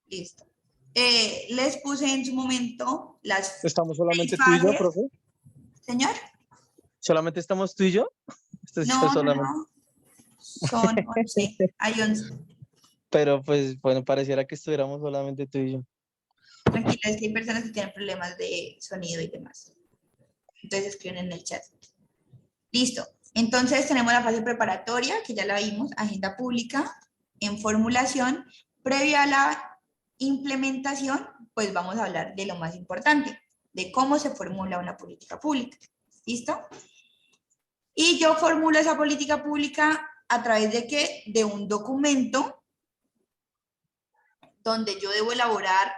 Listo. Les puse en su momento las ¿Estamos 6 solamente tú y yo, fases. profe? Señor. ¿Solamente estamos tú y yo? No, Solamente. no. Son 11. Hay 11. Pero pues, bueno, pareciera que estuviéramos solamente tú y yo. Tranquila, es que hay personas que tienen problemas de sonido y demás. Entonces escriben en el chat. Listo. Entonces tenemos la fase preparatoria, que ya la vimos, agenda pública, en formulación. Previa a la implementación, pues vamos a hablar de lo más importante, de cómo se formula una política pública. ¿Listo? Y yo formulo esa política pública a través de qué? De un documento donde yo debo elaborar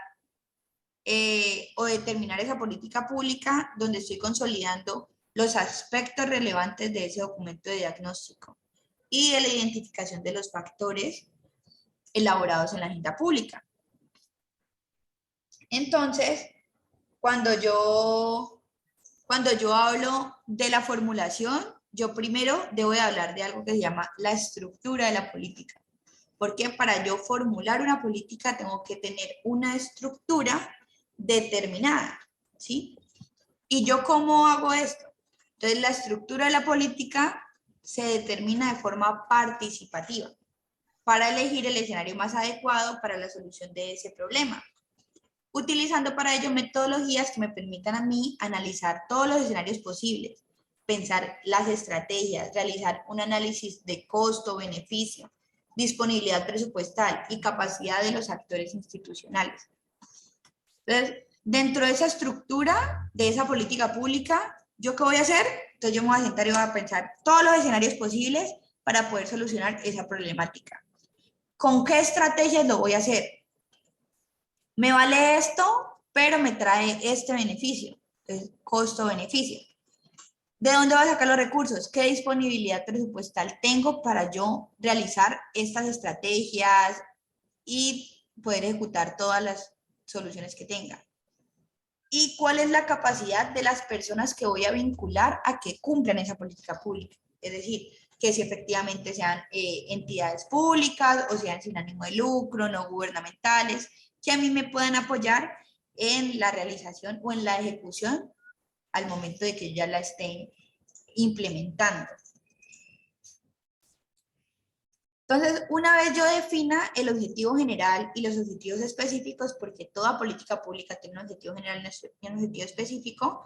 o determinar esa política pública, donde estoy consolidando los aspectos relevantes de ese documento de diagnóstico y de la identificación de los factores elaborados en la agenda pública. Entonces, cuando yo hablo de la formulación, yo primero debo de hablar de algo que se llama la estructura de la política. Porque para yo formular una política tengo que tener una estructura determinada, ¿sí? ¿Y yo cómo hago esto? Entonces, la estructura de la política se determina de forma participativa para elegir el escenario más adecuado para la solución de ese problema, utilizando para ello metodologías que me permitan a mí analizar todos los escenarios posibles, pensar las estrategias, realizar un análisis de costo-beneficio, disponibilidad presupuestal y capacidad de los actores institucionales. Entonces, dentro de esa estructura, de esa política pública, ¿yo qué voy a hacer? Entonces yo me voy a sentar y voy a pensar todos los escenarios posibles para poder solucionar esa problemática. ¿Con qué estrategias lo voy a hacer? Me vale esto, pero me trae este beneficio, el costo-beneficio. ¿De dónde voy a sacar los recursos? ¿Qué disponibilidad presupuestal tengo para yo realizar estas estrategias y poder ejecutar todas las soluciones que tenga? ¿Y cuál es la capacidad de las personas que voy a vincular a que cumplan esa política pública? Es decir, que si efectivamente sean entidades públicas o sean sin ánimo de lucro, no gubernamentales, que a mí me puedan apoyar en la realización o en la ejecución al momento de que ya la estén implementando. Entonces, una vez yo defina el objetivo general y los objetivos específicos, porque toda política pública tiene un objetivo general y un objetivo específico,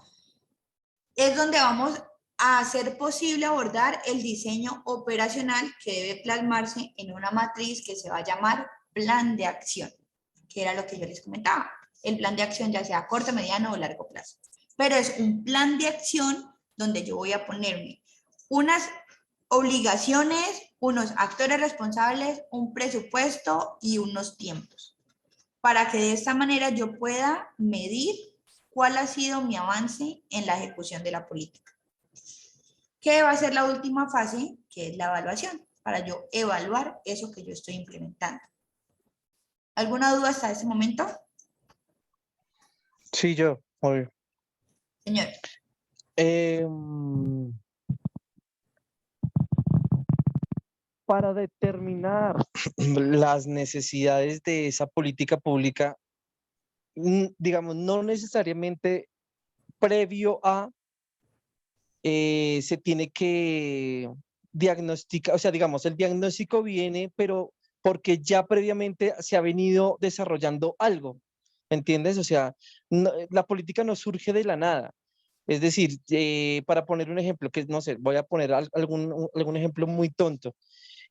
es donde vamos a hacer posible abordar el diseño operacional que debe plasmarse en una matriz que se va a llamar plan de acción, que era lo que yo les comentaba. El plan de acción ya sea a corto, mediano o largo plazo. Pero es un plan de acción donde yo voy a ponerme unas obligaciones, unos actores responsables, un presupuesto y unos tiempos, para que de esta manera yo pueda medir cuál ha sido mi avance en la ejecución de la política. ¿Qué va a ser la última fase? Que es la evaluación, para yo evaluar eso que yo estoy implementando. ¿Alguna duda hasta este momento? Sí, yo, obvio. Señor. Para determinar las necesidades de esa política pública, digamos, no necesariamente previo a se tiene que diagnosticar, o sea, digamos, el diagnóstico viene, pero porque ya previamente se ha venido desarrollando algo, ¿me entiendes? O sea, la política no surge de la nada. Es decir, para poner un ejemplo, que no sé, voy a poner algún ejemplo muy tonto.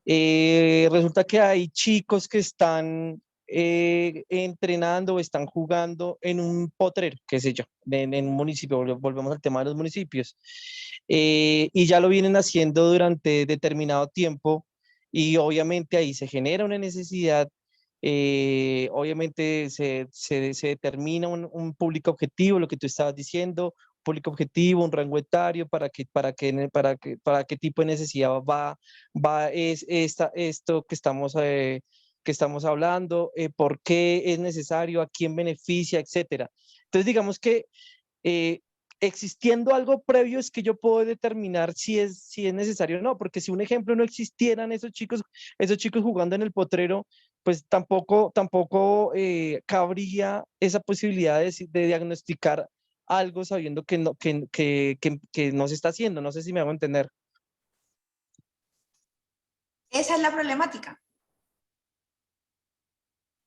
Resulta que hay chicos que están entrenando o están jugando en un potrero, qué sé yo, en un municipio, volvemos al tema de los municipios, y ya lo vienen haciendo durante determinado tiempo y obviamente ahí se genera una necesidad, obviamente se determina un público objetivo, lo que tú estabas diciendo, público objetivo, un rango etario, para qué tipo de necesidad esto que estamos hablando, por qué es necesario, a quién beneficia, etcétera. Entonces, digamos que eh, existiendo algo previo es que yo puedo determinar si es necesario o no, porque si un ejemplo no existieran esos chicos jugando en el potrero, pues tampoco cabría esa posibilidad de diagnosticar algo sabiendo que no se está haciendo. No sé si me hago entender. Esa es la problemática.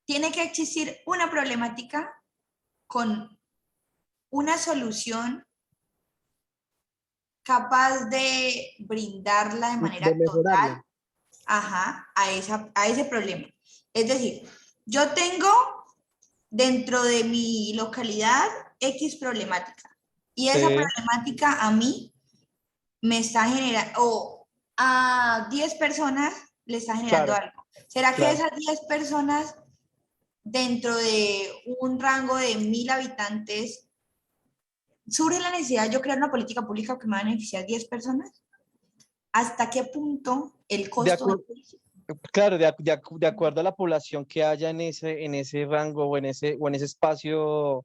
Tiene que existir una problemática con una solución capaz de brindarla de manera De mejorarla. total, ajá, a ese problema. Es decir, yo tengo dentro de mi localidad X problemática y esa Sí, problemática a mí me está generando, o a 10 personas le está generando claro, algo. ¿Será que claro. esas 10 personas dentro de un rango de 1000 habitantes surge la necesidad de yo crear una política pública que me va a beneficiar a 10 personas? ¿Hasta qué punto el De costo acuerdo. Claro, de acuerdo a la población que haya en ese rango o en ese espacio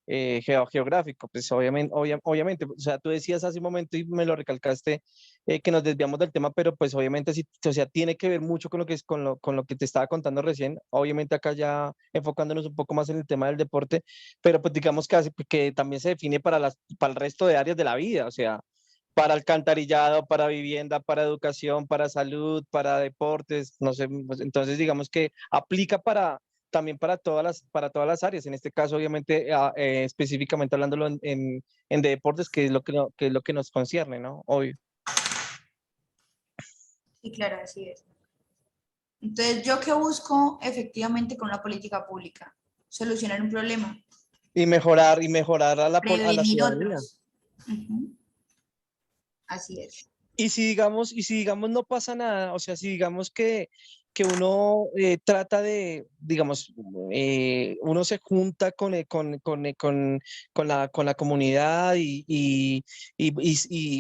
geográfico, pues obviamente, o sea, tú decías hace un momento y me lo recalcaste, que nos desviamos del tema, pero pues obviamente sí, o sea, tiene que ver mucho con lo que es, con lo que te estaba contando recién, obviamente acá ya enfocándonos un poco más en el tema del deporte, pero pues digamos que también se define para el resto de áreas de la vida, o sea, para alcantarillado, para vivienda, para educación, para salud, para deportes, no sé, pues, entonces digamos que aplica también para todas las áreas, en este caso obviamente específicamente hablándolo en deportes, que es que es lo que nos concierne, ¿no? Obvio. Sí, claro, así es. Entonces, ¿yo qué busco efectivamente con la política pública? Solucionar un problema, Y mejorar a a la prevenir ciudadanía. otros. Ujú, así es. Y si digamos no pasa nada, o sea, si digamos que uno trata de, digamos, uno se junta con la comunidad y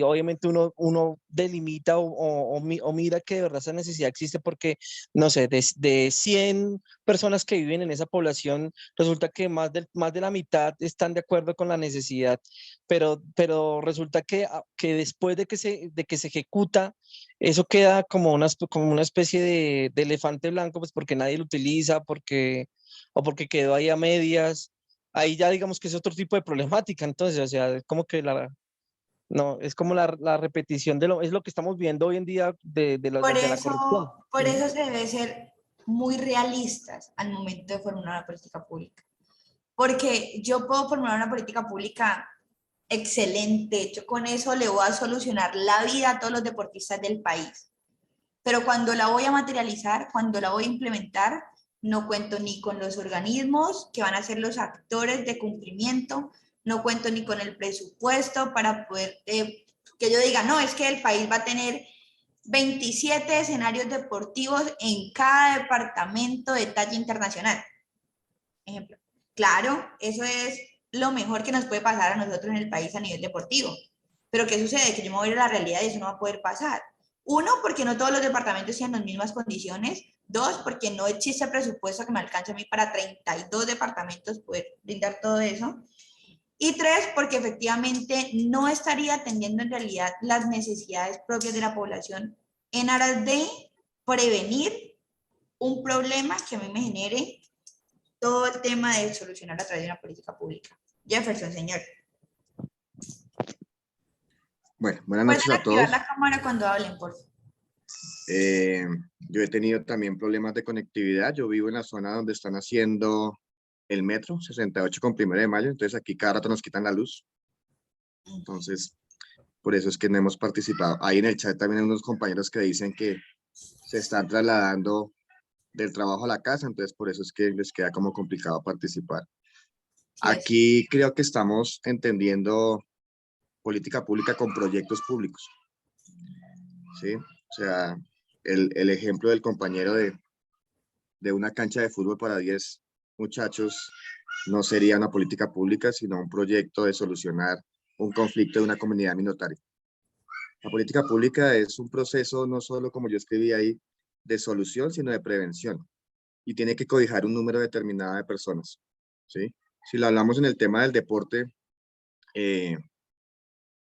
obviamente uno delimita o mira que de verdad esa necesidad existe porque, no sé, de 100 personas que viven en esa población, resulta que más de la mitad están de acuerdo con la necesidad, pero resulta que después de que se ejecuta, eso queda como como una especie de elefante blanco, pues porque nadie lo utiliza, o porque quedó ahí a medias. Ahí ya digamos que es otro tipo de problemática, entonces, o sea, es como que no, es como la repetición es lo que estamos viendo hoy en día de la corrupción. Por Ujú. eso se debe ser muy realistas al momento de formular una política pública. Porque yo puedo formular una política pública excelente, yo con eso le voy a solucionar la vida a todos los deportistas del país. Pero cuando la voy a materializar, cuando la voy a implementar, no cuento ni con los organismos que van a ser los actores de cumplimiento, no cuento ni con el presupuesto para poder que yo diga, no, es que el país va a tener 27 escenarios deportivos en cada departamento de talla internacional. Ejemplo. Claro, eso es lo mejor que nos puede pasar a nosotros en el país a nivel deportivo. Pero ¿qué sucede? Que yo me voy a ir a la realidad y eso no va a poder pasar. Uno, porque no todos los departamentos tienen las mismas condiciones. Dos, porque no existe presupuesto que me alcance a mí para 32 departamentos poder brindar todo eso. Y tres, porque efectivamente no estaría atendiendo en realidad las necesidades propias de la población en aras de prevenir un problema que a mí me genere todo el tema de solucionar a través de una política pública. Jefferson, señor. Bueno, buenas Pueden noches a activar todos. la cámara cuando hablen, por favor. Yo he tenido también problemas de conectividad. Yo vivo en la zona donde están haciendo el metro 68 con 1 de Mayo, entonces aquí cada rato nos quitan la luz. Entonces, por eso es que no hemos participado. Ahí en el chat también hay unos compañeros que dicen que se están trasladando del trabajo a la casa, entonces por eso es que les queda como complicado participar. Sí, así. Aquí creo que estamos entendiendo política pública con proyectos públicos, ¿sí? O sea, el ejemplo del compañero de una cancha de fútbol para 10 muchachos no sería una política pública, sino un proyecto de solucionar un conflicto de una comunidad minoritaria. La política pública es un proceso no solo, como yo escribí ahí, de solución, sino de prevención. Y tiene que cobijar un número determinado de personas, ¿sí? Si lo hablamos en el tema del deporte, eh,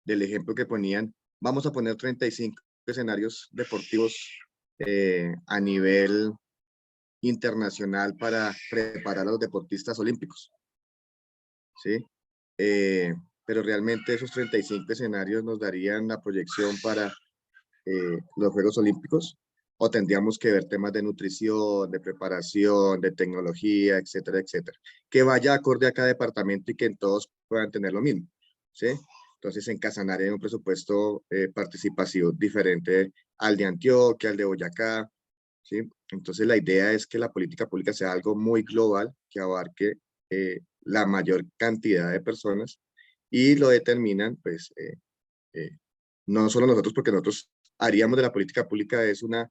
del ejemplo que ponían, vamos a poner 35 escenarios deportivos a nivel internacional para preparar a los deportistas olímpicos, ¿sí? Pero realmente esos 35 escenarios nos darían la proyección para los Juegos Olímpicos, o tendríamos que ver temas de nutrición, de preparación, de tecnología, etcétera, etcétera, que vaya acorde a cada departamento y que en todos puedan tener lo mismo, ¿sí? Entonces, en Casanare hay un presupuesto participativo diferente al de Antioquia, al de Boyacá, ¿sí? Entonces, la idea es que la política pública sea algo muy global, que abarque la mayor cantidad de personas, y lo determinan, pues, no solo nosotros, porque nosotros haríamos de la política pública es una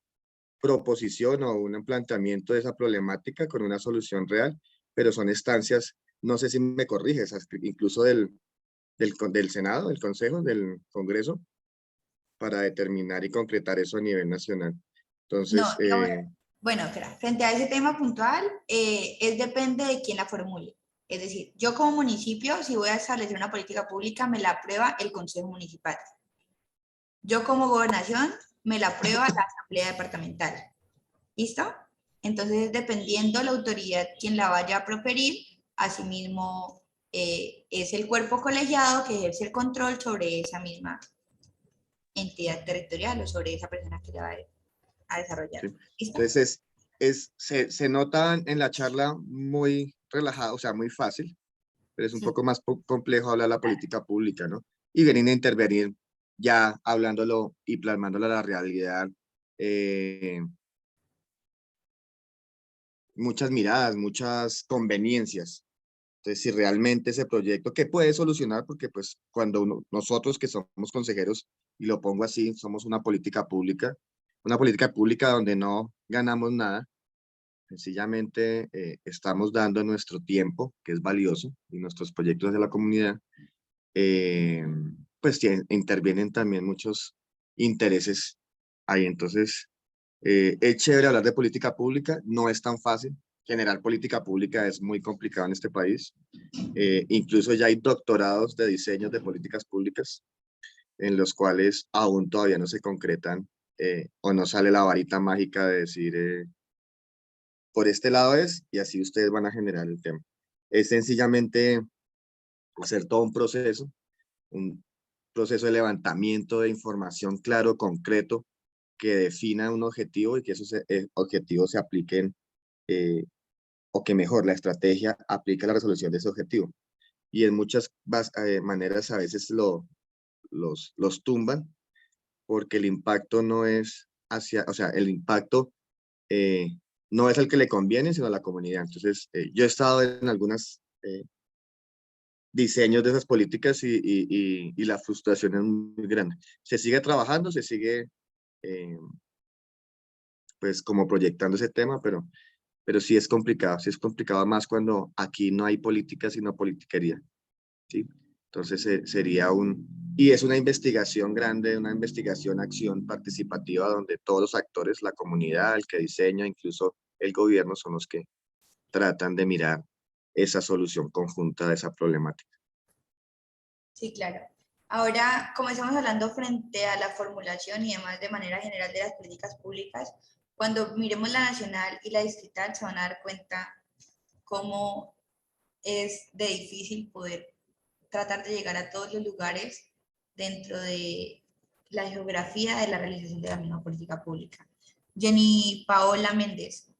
proposición o un planteamiento de esa problemática con una solución real, pero son instancias, no sé si me corriges, incluso del Senado, del Consejo, del Congreso, para determinar y concretar eso a nivel nacional. No, Entonces, digamos, bueno, espera, frente a ese tema puntual, es depende de quién la formule. Es decir, yo como municipio, si voy a establecer una política pública, me la aprueba el Consejo Municipal. Yo como gobernación, me la aprueba la Asamblea Departamental. ¿Listo? Entonces, dependiendo la autoridad quien la vaya a proferir, asimismo es el cuerpo colegiado que ejerce el control sobre esa misma entidad territorial o sobre esa persona que la va a desarrollar. sí. ¿Listo? Entonces se nota en la charla muy relajado, o sea, muy fácil, pero es un poco más complejo hablar de la política pública, ¿no? Y venir a intervenir ya hablándolo y plasmándolo a la realidad, muchas miradas, muchas conveniencias. Entonces, si realmente ese proyecto, que puede solucionar, porque pues cuando nosotros que somos consejeros, y lo pongo así, somos una política pública donde no ganamos nada, sencillamente estamos dando nuestro tiempo, que es valioso, y nuestros proyectos de la comunidad, eh, pues intervienen también muchos intereses ahí. Entonces, es chévere hablar de política pública, no es tan fácil. Generar política pública es muy complicado en este país. Incluso ya hay doctorados de diseño de políticas públicas en los cuales aún todavía no se concretan, o no sale la varita mágica de decir, por este lado es, y así ustedes van a generar el tema. Es sencillamente hacer todo un proceso de levantamiento de información claro, concreto, que defina un objetivo y que esos objetivos se apliquen, eh, o que mejor la estrategia aplique la resolución de ese objetivo. Y en muchas maneras a veces los tumban, porque el impacto no es o sea, el impacto eh, no es el que le conviene, sino a la comunidad. Entonces, yo he estado en algunas diseños de esas políticas, y la frustración es muy grande. Se sigue trabajando, se sigue eh, pues como proyectando ese tema, pero sí es complicado más cuando aquí no hay política, sino politiquería, ¿sí? Entonces y es una investigación grande, una investigación, acción participativa, donde todos los actores, la comunidad, el que diseña, incluso el gobierno, son los que tratan de mirar esa solución conjunta de esa problemática. Sí, claro. Ahora, como estamos hablando frente a la formulación y demás de manera general de las políticas públicas, cuando miremos la nacional y la distrital se van a dar cuenta cómo es de difícil poder tratar de llegar a todos los lugares dentro de la geografía de la realización de la misma política pública. Jenny Paola Méndez.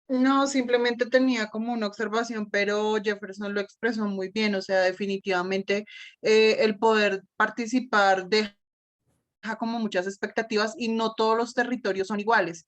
No, simplemente tenía como una observación, pero Jefferson lo expresó muy bien, o sea, definitivamente el poder participar deja como muchas expectativas y no todos los territorios son iguales.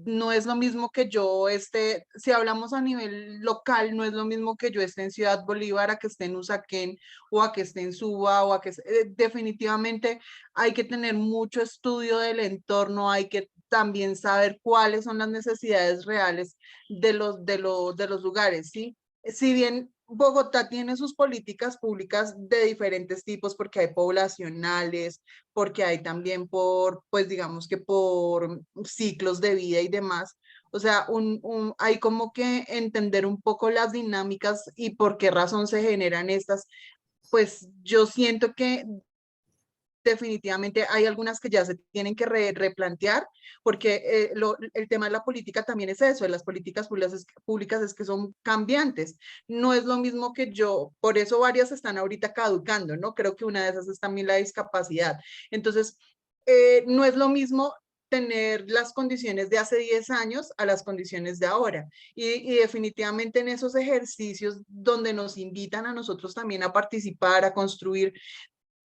No es lo mismo que yo esté, si hablamos a nivel local, no es lo mismo que yo esté en Ciudad Bolívar a que esté en Usaquén o a que esté en Suba o a que definitivamente hay que tener mucho estudio del entorno, hay que también saber cuáles son las necesidades reales de los lugares, ¿sí? Si bien Bogotá tiene sus políticas públicas de diferentes tipos, porque hay poblacionales, porque hay también pues digamos que por ciclos de vida y demás. O sea, hay como que entender un poco las dinámicas y por qué razón se generan estas. Pues yo siento que definitivamente hay algunas que ya se tienen que replantear, porque el tema de la política también es eso, de las políticas públicas es que son cambiantes. No es lo mismo que por eso varias están ahorita caducando, ¿no? Creo que una de esas es también la discapacidad. Entonces, no es lo mismo tener las condiciones de hace 10 años a las condiciones de ahora. Y definitivamente en esos ejercicios donde nos invitan a nosotros también a participar, a construir,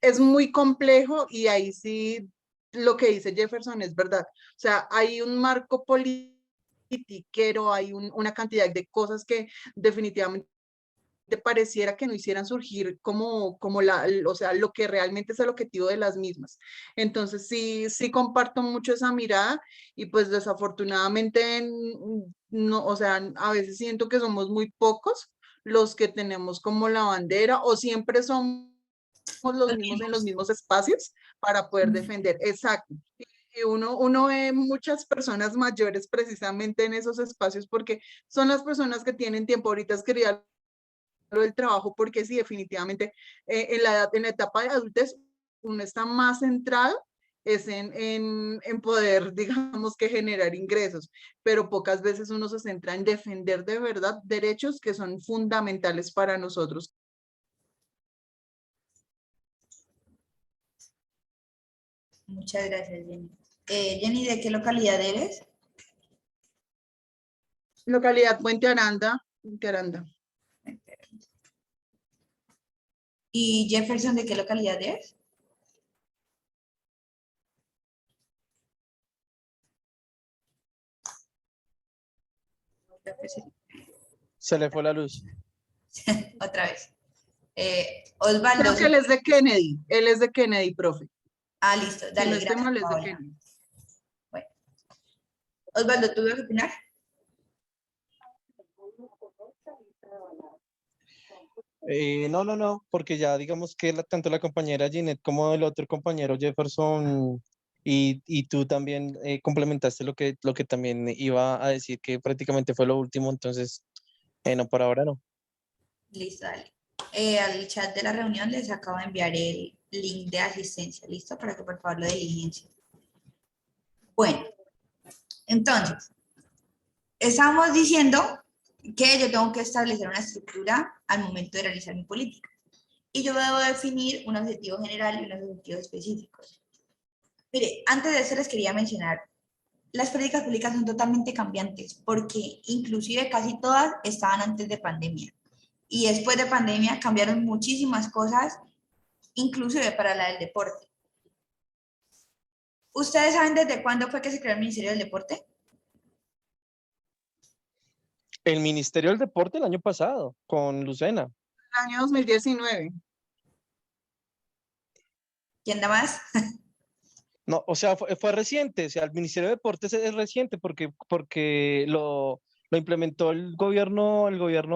es muy complejo y ahí sí lo que dice Jefferson es verdad. O sea, hay un marco politiquero, hay una cantidad de cosas que definitivamente pareciera que no hicieran surgir como o sea, lo que realmente es el objetivo de las mismas. Entonces, sí comparto mucho esa mirada y pues desafortunadamente, no, o sea, a veces siento que somos muy pocos los que tenemos como la bandera o siempre somos los mismos en los mismos espacios para poder defender. Exacto. Y uno ve muchas personas mayores precisamente en esos espacios porque son las personas que tienen tiempo. Ahorita es que del trabajo, porque sí, definitivamente en la etapa de adultez uno está más centrado es en poder, digamos que generar ingresos, pero pocas veces uno se centra en defender de verdad derechos que son fundamentales para nosotros. Muchas gracias, Jenny. Jenny, ¿de qué localidad eres? Localidad Puente Aranda, Puente Aranda. ¿Y Jefferson, de qué localidad es? Se le fue la luz. Otra vez. Osvaldo. Creo que él es de Kennedy, profe. Ah, listo, Si dale, no estoy gracias, mal, es de Paola. Kennedy. Bueno. Osvaldo, ¿tú vas a opinar? No, porque ya digamos que tanto la compañera Ginette como el otro compañero Jefferson y tú también complementaste lo que también iba a decir, que prácticamente fue lo último, entonces, no, por ahora no. Listo, dale. Al chat de la reunión les acabo de enviar el link de asistencia, ¿listo? Para que por favor lo diligencien. Bueno, entonces, estamos diciendo que yo tengo que establecer una estructura al momento de realizar mi política. Y yo debo definir un objetivo general y unos objetivos específicos. Mire, antes de eso les quería mencionar, las políticas públicas son totalmente cambiantes porque inclusive casi todas estaban antes de pandemia. Y después de pandemia cambiaron muchísimas cosas, inclusive para la del deporte. ¿Ustedes saben desde cuándo fue que se creó el Ministerio del Deporte? El Ministerio del Deporte el año pasado, con Lucena. El año 2019. ¿Quién da más? No, o sea, fue reciente, o sea, el Ministerio de Deportes es reciente porque lo implementó el gobierno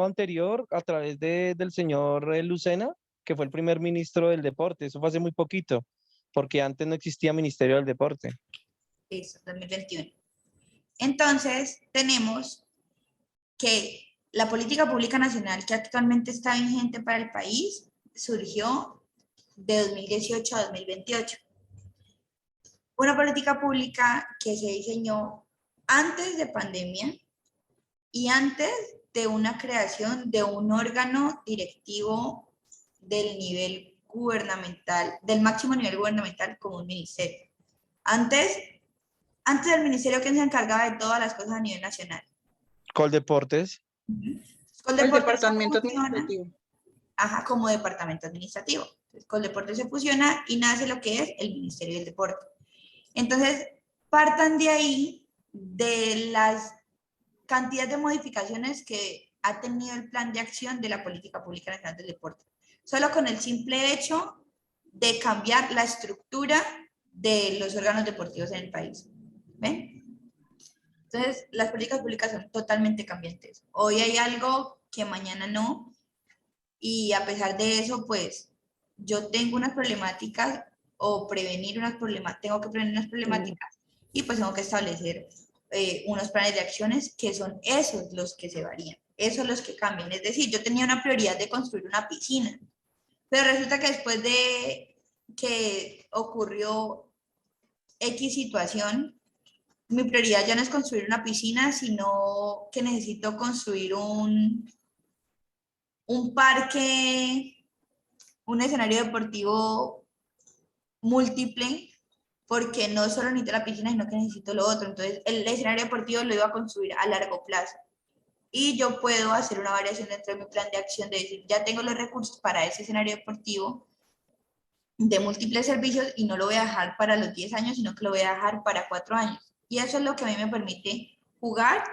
anterior a través del señor Lucena, que fue el primer ministro del deporte. Eso fue hace muy poquito, porque antes no existía Ministerio del Deporte. Listo, 2021. Entonces, tenemos que la política pública nacional que actualmente está vigente para el país surgió de 2018 a 2028. Una política pública que se diseñó antes de pandemia y antes de una creación de un órgano directivo del nivel gubernamental, del máximo nivel gubernamental como un ministerio. Antes del ministerio, ¿quién se encargaba de todas las cosas a nivel nacional? Coldeportes. El departamento administrativo. Ajá, como departamento administrativo. Entonces, Coldeportes se fusiona y nace lo que es el Ministerio del Deporte. Entonces, partan de ahí, de las cantidades de modificaciones que ha tenido el plan de acción de la Política Pública Nacional del Deporte. Solo con el simple hecho de cambiar la estructura de los órganos deportivos en el país. ¿Ven? Entonces, las políticas públicas son totalmente cambiantes. Hoy hay algo que mañana no, y a pesar de eso, pues, yo tengo unas problemáticas o prevenir unas problemáticas, tengo que prevenir unas problemáticas y pues tengo que establecer unos planes de acciones que son esos los que se varían, esos los que cambian. Es decir, yo tenía una prioridad de construir una piscina, pero resulta que después de que ocurrió X situación, mi prioridad ya no es construir una piscina, sino que necesito construir un parque, un escenario deportivo múltiple, porque no solo necesito la piscina, sino que necesito lo otro. Entonces, el escenario deportivo lo iba a construir a largo plazo. Y yo puedo hacer una variación dentro de mi plan de acción, de decir, ya tengo los recursos para ese escenario deportivo de múltiples servicios y no lo voy a dejar para los 10 años, sino que lo voy a dejar para 4 años. Y eso es lo que a mí me permite jugar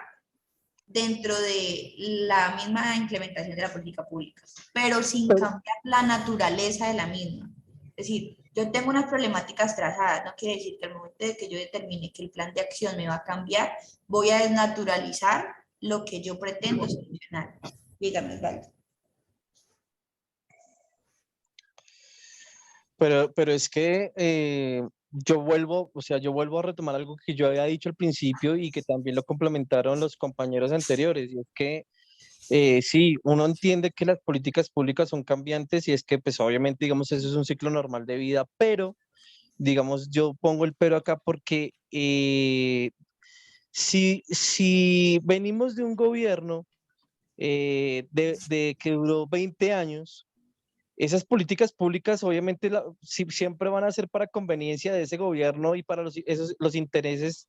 dentro de la misma implementación de la política pública, pero sin Pero, cambiar la naturaleza de la misma. Es decir, yo tengo unas problemáticas trazadas, no quiere decir que al momento de que yo determine que el plan de acción me va a cambiar, voy a desnaturalizar lo que yo pretendo solucionar. Dígame, Osvaldo. pero es que yo vuelvo, o sea, yo vuelvo a retomar algo que yo había dicho al principio y que también lo complementaron los compañeros anteriores, y es que sí, uno entiende que las políticas públicas son cambiantes y es que pues obviamente digamos eso es un ciclo normal de vida, pero digamos yo pongo el pero acá porque si venimos de un gobierno de que duró 20 años, esas políticas públicas obviamente siempre van a ser para conveniencia de ese gobierno y para los intereses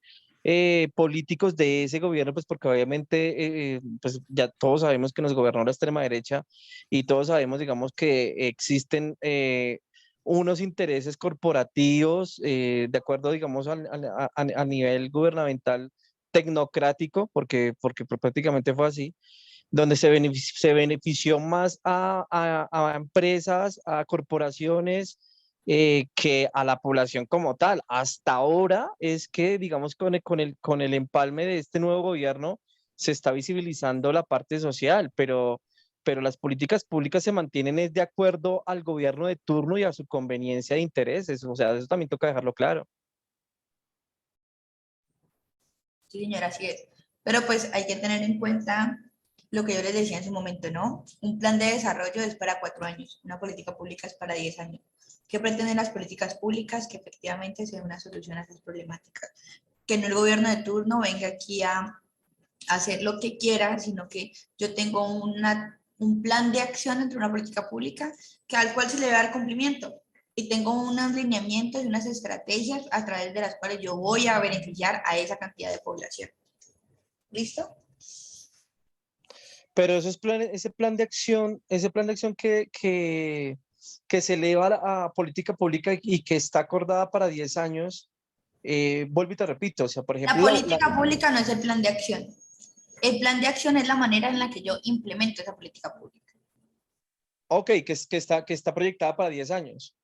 políticos de ese gobierno, pues porque obviamente pues ya todos sabemos que nos gobernó la extrema derecha y todos sabemos, digamos, que existen unos intereses corporativos de acuerdo, digamos, a nivel gubernamental tecnocrático, porque prácticamente fue así donde se benefició más a empresas, a corporaciones, que a la población como tal. Hasta ahora es que, digamos, con el empalme de este nuevo gobierno, se está visibilizando la parte social, pero las políticas públicas se mantienen es de acuerdo al gobierno de turno y a su conveniencia de intereses. O sea, eso también toca dejarlo claro. Sí, señora, así es. Pero pues hay que tener en cuenta lo que yo les decía en su momento, ¿no? Un plan de desarrollo es para 4 años, una política pública es para 10 años. ¿Qué pretenden las políticas públicas? Que efectivamente sea una solución a esas problemáticas. Que no el gobierno de turno venga aquí a hacer lo que quiera, sino que yo tengo un plan de acción dentro de una política pública que al cual se le va a dar cumplimiento. Y tengo unos lineamientos y unas estrategias a través de las cuales yo voy a beneficiar a esa cantidad de población. ¿Listo? Pero ese plan de acción que se eleva a política pública y que está acordada para 10 años, vuelvo y te repito, o sea, por La ejemplo, política pública no es el plan de acción. El plan de acción es la manera en la que yo implemento esa política pública. ok, que está proyectada para 10 años.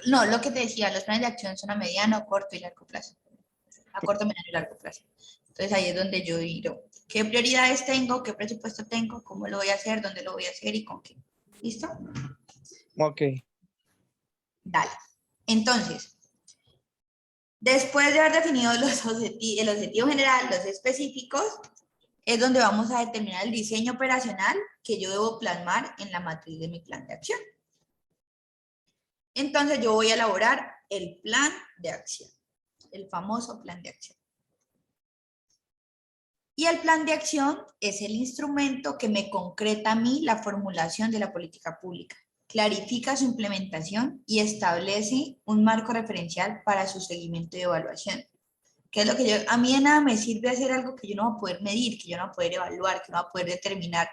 No, lo que te decía, los planes de acción son a mediano, corto y largo plazo. A corto, mediano y largo plazo. Entonces ahí es donde yo digo, ¿qué prioridades tengo? ¿Qué presupuesto tengo? ¿Cómo lo voy a hacer? ¿Dónde lo voy a hacer? ¿Y con qué? ¿Listo? Ok. Dale. Entonces, después de haber definido el objetivo general, los específicos, es donde vamos a determinar el diseño operacional que yo debo plasmar en la matriz de mi plan de acción. Entonces yo voy a elaborar el plan de acción, el famoso plan de acción. Y el plan de acción es el instrumento que me concreta a mí la formulación de la política pública, clarifica su implementación y establece un marco referencial para su seguimiento y evaluación. ¿Qué es lo que yo, a mí de nada me sirve hacer algo que yo no voy a poder medir, que yo no voy a poder evaluar, que no voy a poder determinar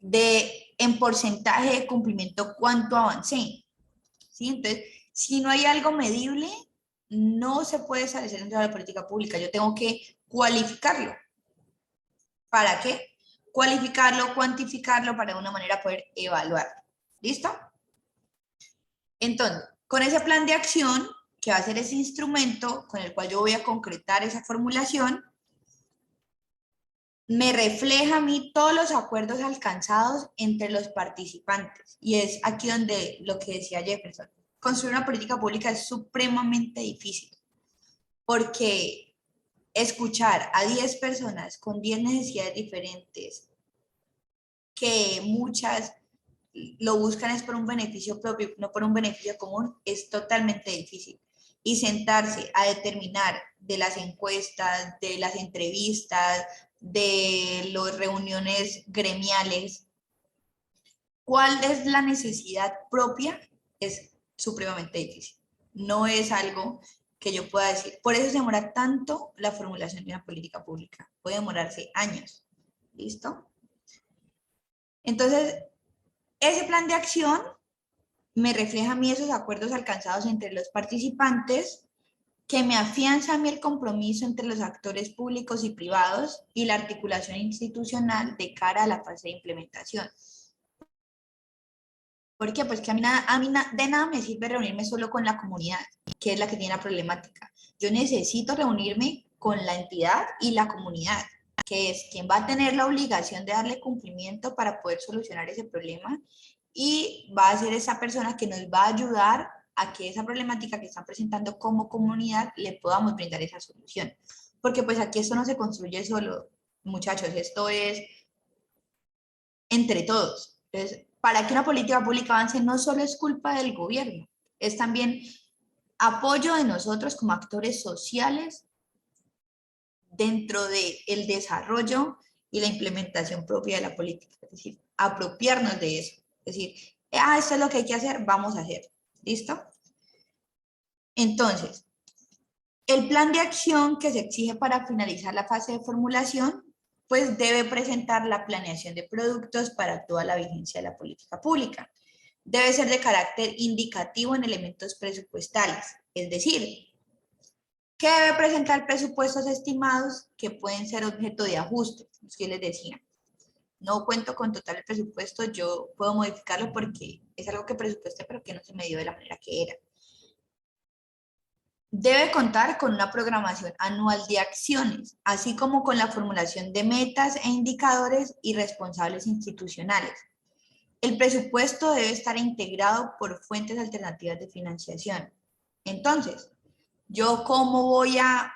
en porcentaje de cumplimiento cuánto avancé? ¿Sí? Entonces, si no hay algo medible, no se puede establecer dentro de la política pública. Yo tengo que cualificarlo. ¿Para qué? Cualificarlo, cuantificarlo para de una manera poder evaluarlo. ¿Listo? Entonces, con ese plan de acción, que va a ser ese instrumento con el cual yo voy a concretar esa formulación, me refleja a mí todos los acuerdos alcanzados entre los participantes. Y es aquí donde lo que decía Jefferson, construir una política pública es supremamente difícil, porque escuchar a 10 personas con 10 necesidades diferentes, que muchas lo buscan es por un beneficio propio, no por un beneficio común, es totalmente difícil. Y sentarse a determinar de las encuestas, de las entrevistas, de las reuniones gremiales, cuál es la necesidad propia, es supremamente difícil. No es algo que yo pueda decir. Por eso se demora tanto la formulación de una política pública. Puede demorarse años. ¿Listo? Entonces, ese plan de acción me refleja a mí esos acuerdos alcanzados entre los participantes, que me afianza a mí el compromiso entre los actores públicos y privados y la articulación institucional de cara a la fase de implementación. ¿Por qué? Pues que de nada me sirve reunirme solo con la comunidad, que es la que tiene la problemática. Yo necesito reunirme con la entidad y la comunidad, que es quien va a tener la obligación de darle cumplimiento para poder solucionar ese problema, y va a ser esa persona que nos va a ayudar a que esa problemática que están presentando como comunidad le podamos brindar esa solución. Porque pues aquí esto no se construye solo, muchachos, esto es entre todos. Entonces, para que una política pública avance no solo es culpa del gobierno, es también apoyo de nosotros como actores sociales dentro del desarrollo y la implementación propia de la política. Es decir, apropiarnos de eso. Es decir, esto es lo que hay que hacer, vamos a hacer. ¿Listo? Entonces, el plan de acción que se exige para finalizar la fase de formulación, pues debe presentar la planeación de productos para toda la vigencia de la política pública. Debe ser de carácter indicativo en elementos presupuestales, es decir, que debe presentar presupuestos estimados que pueden ser objeto de ajuste, los que les decía. No cuento con total presupuesto, yo puedo modificarlo porque es algo que presupuesté, pero que no se me dio de la manera que era. Debe contar con una programación anual de acciones, así como con la formulación de metas e indicadores y responsables institucionales. El presupuesto debe estar integrado por fuentes alternativas de financiación. Entonces, ¿yo cómo voy a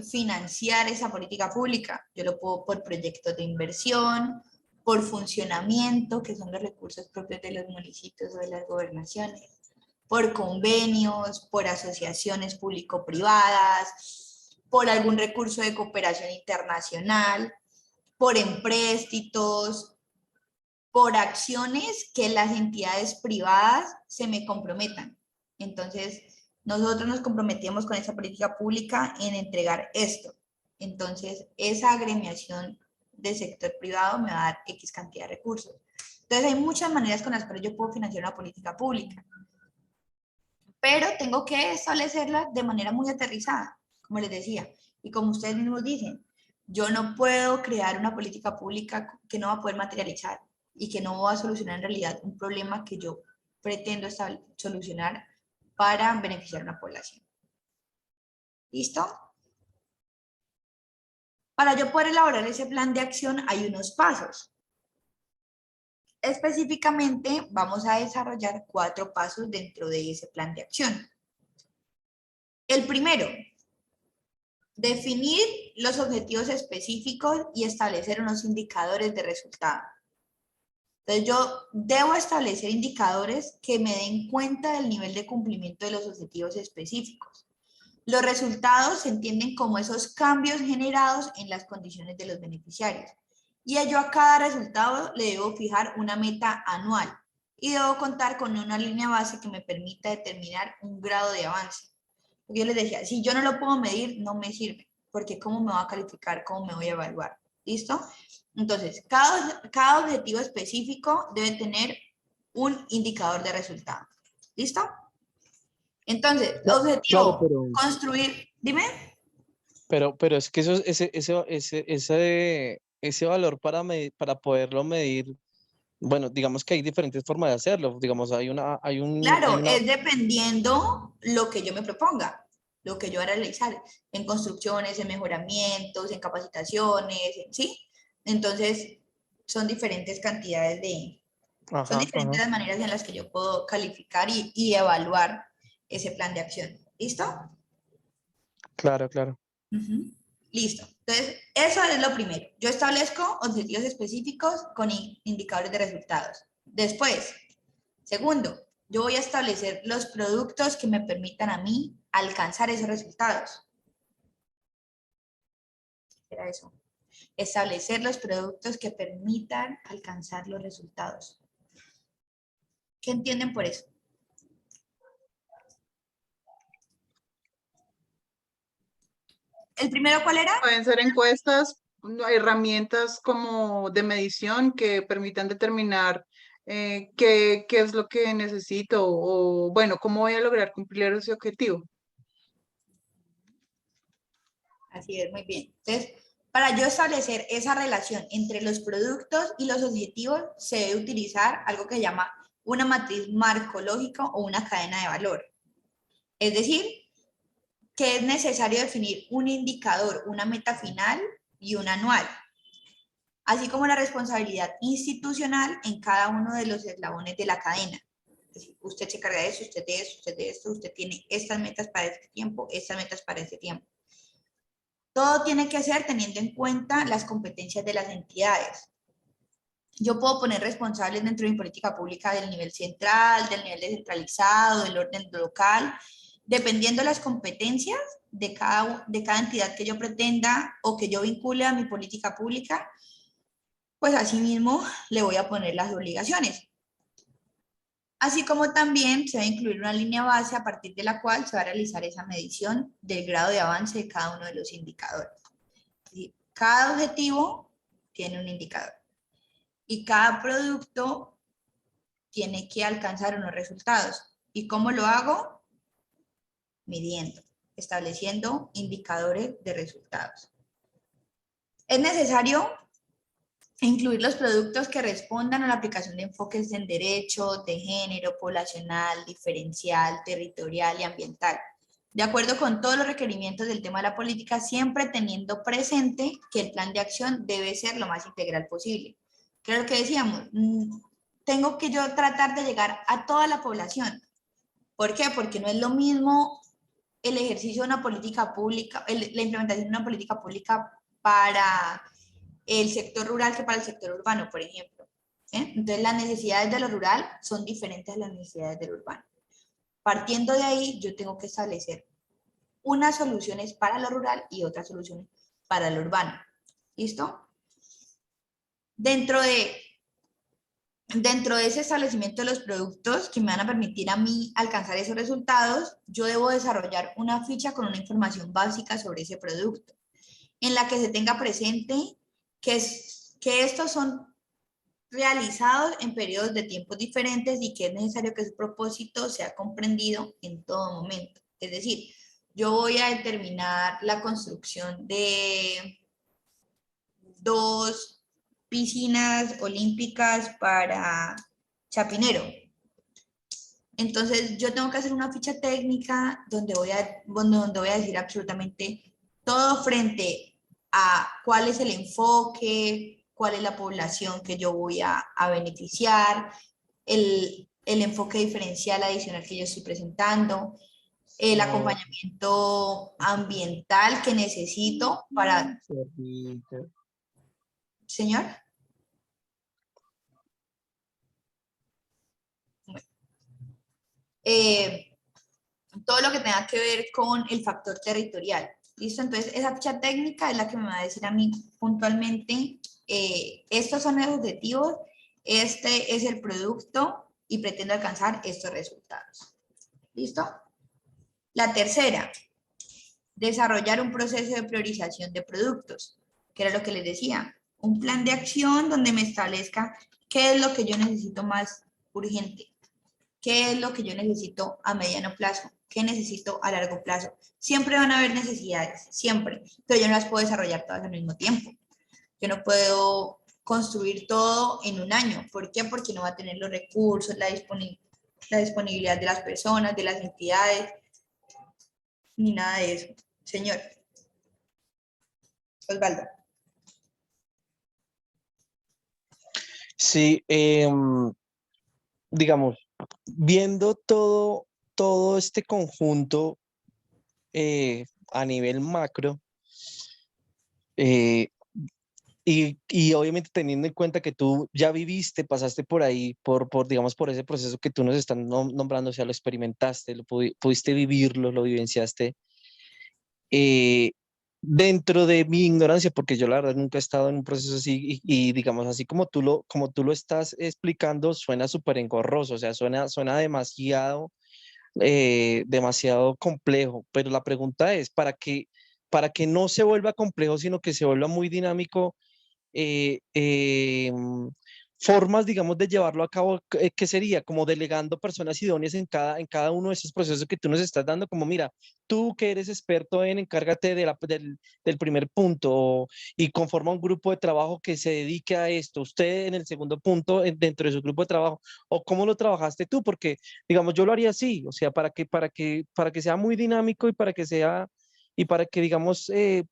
financiar esa política pública? Yo lo puedo por proyectos de inversión, por funcionamiento, que son los recursos propios de los municipios o de las gobernaciones, por convenios, por asociaciones público-privadas, por algún recurso de cooperación internacional, por empréstitos, por acciones que las entidades privadas se me comprometan. Entonces, nosotros nos comprometemos con esa política pública en entregar esto. Entonces, esa agremiación del sector privado me va a dar X cantidad de recursos. Entonces, hay muchas maneras con las cuales yo puedo financiar una política pública, pero tengo que establecerla de manera muy aterrizada, como les decía. Y como ustedes mismos dicen, yo no puedo crear una política pública que no va a poder materializar y que no va a solucionar en realidad un problema que yo pretendo solucionar para beneficiar a una población. ¿Listo? Para yo poder elaborar ese plan de acción hay unos pasos. Específicamente vamos a desarrollar 4 pasos dentro de ese plan de acción. El primero, definir los objetivos específicos y establecer unos indicadores de resultado. Entonces yo debo establecer indicadores que me den cuenta del nivel de cumplimiento de los objetivos específicos. Los resultados se entienden como esos cambios generados en las condiciones de los beneficiarios. Y yo a cada resultado le debo fijar una meta anual y debo contar con una línea base que me permita determinar un grado de avance. Porque yo les decía, si yo no lo puedo medir, no me sirve, porque ¿cómo me va a calificar? ¿Cómo me voy a evaluar? ¿Listo? Entonces, cada objetivo específico debe tener un indicador de resultado. ¿Listo? Entonces, objetivo, claro, construir, dime. pero es que ese valor para poderlo medir, bueno, digamos que hay diferentes formas de hacerlo. Digamos, hay una... Claro, es dependiendo lo que yo me proponga, lo que yo voy a realizar en construcciones, en mejoramientos, en capacitaciones, ¿sí? Entonces, son diferentes cantidades son Ajá, diferentes las maneras en las que yo puedo calificar y evaluar ese plan de acción. ¿Listo? claro, claro. Listo. Entonces, eso es lo primero. Yo establezco objetivos específicos con indicadores de resultados. Después, segundo, yo voy a establecer los productos que me permitan a mí alcanzar esos resultados. Era eso. Establecer los productos que permitan alcanzar los resultados. ¿Qué entienden por eso? ¿El primero cuál era? Pueden ser encuestas, herramientas como de medición que permitan determinar qué es lo que necesito o, bueno, cómo voy a lograr cumplir ese objetivo. Así es, muy bien. Entonces, para yo establecer esa relación entre los productos y los objetivos, se debe utilizar algo que se llama una matriz marcológica o una cadena de valor. Es decir, que es necesario definir un indicador, una meta final y un anual, así como la responsabilidad institucional en cada uno de los eslabones de la cadena. Es decir, usted se carga de eso, usted de eso, usted de esto, usted tiene estas metas para este tiempo, estas metas para este tiempo. Todo tiene que ser teniendo en cuenta las competencias de las entidades. Yo puedo poner responsables dentro de mi política pública del nivel central, del nivel descentralizado, del orden local, dependiendo de las competencias de cada entidad que yo pretenda o que yo vincule a mi política pública, pues asimismo le voy a poner las obligaciones. Así como también se va a incluir una línea base a partir de la cual se va a realizar esa medición del grado de avance de cada uno de los indicadores. Cada objetivo tiene un indicador y cada producto tiene que alcanzar unos resultados. ¿Y cómo lo hago? Midiendo, estableciendo indicadores de resultados. Es necesario incluir los productos que respondan a la aplicación de enfoques en derecho, de género, poblacional, diferencial, territorial y ambiental, de acuerdo con todos los requerimientos del tema de la política, siempre teniendo presente que el plan de acción debe ser lo más integral posible. Que es lo que decíamos, tengo que yo tratar de llegar a toda la población. ¿Por qué? Porque no es lo mismo el ejercicio de una política pública, la implementación de una política pública para el sector rural que para el sector urbano, por ejemplo. Entonces, las necesidades de lo rural son diferentes a las necesidades del urbano. Partiendo de ahí, yo tengo que establecer unas soluciones para lo rural y otras soluciones para lo urbano. ¿Listo? Dentro de ese establecimiento de los productos que me van a permitir a mí alcanzar esos resultados, yo debo desarrollar una ficha con una información básica sobre ese producto, en la que se tenga presente que estos son realizados en periodos de tiempos diferentes y que es necesario que su propósito sea comprendido en todo momento. Es decir, yo voy a determinar la construcción de 2 piscinas olímpicas para Chapinero. Entonces, yo tengo que hacer una ficha técnica donde voy a decir absolutamente todo frente a cuál es el enfoque, cuál es la población que yo voy a beneficiar, el enfoque diferencial adicional que yo estoy presentando, el acompañamiento ambiental que necesito para... Señor. Todo lo que tenga que ver con el factor territorial. ¿Listo? Entonces, esa ficha técnica es la que me va a decir a mí puntualmente, estos son los objetivos, este es el producto y pretendo alcanzar estos resultados. ¿Listo? La tercera, desarrollar un proceso de priorización de productos, que era lo que les decía, un plan de acción donde me establezca qué es lo que yo necesito más urgente, qué es lo que yo necesito a mediano plazo, qué necesito a largo plazo. Siempre van a haber necesidades, siempre, pero yo no las puedo desarrollar todas al mismo tiempo. Yo no puedo construir todo en un año. ¿Por qué? Porque no va a tener los recursos, la disponibilidad de las personas, de las entidades, ni nada de eso. Señor. Osvaldo. Sí, digamos, viendo todo este conjunto a nivel macro, y obviamente teniendo en cuenta que tú ya viviste, pasaste por ahí, digamos, por ese proceso que tú nos estás nombrando, o sea, lo experimentaste, pudiste vivirlo, lo vivenciaste. eh, Dentro de mi ignorancia, porque yo la verdad nunca he estado en un proceso así y digamos así como tú lo estás explicando, suena súper engorroso, o sea, suena demasiado, demasiado complejo, pero la pregunta es, para que no se vuelva complejo, sino que se vuelva muy dinámico, eh, eh, mm, formas, digamos, de llevarlo a cabo, ¿qué sería? Como delegando personas idóneas en cada uno de esos procesos que tú nos estás dando, como mira, tú que eres experto en encárgate del primer punto y conforma un grupo de trabajo que se dedique a esto, usted en el segundo punto dentro de su grupo de trabajo, o cómo lo trabajaste tú, porque, digamos, yo lo haría así, o sea, para que sea muy dinámico y para que sea y para que, digamos, se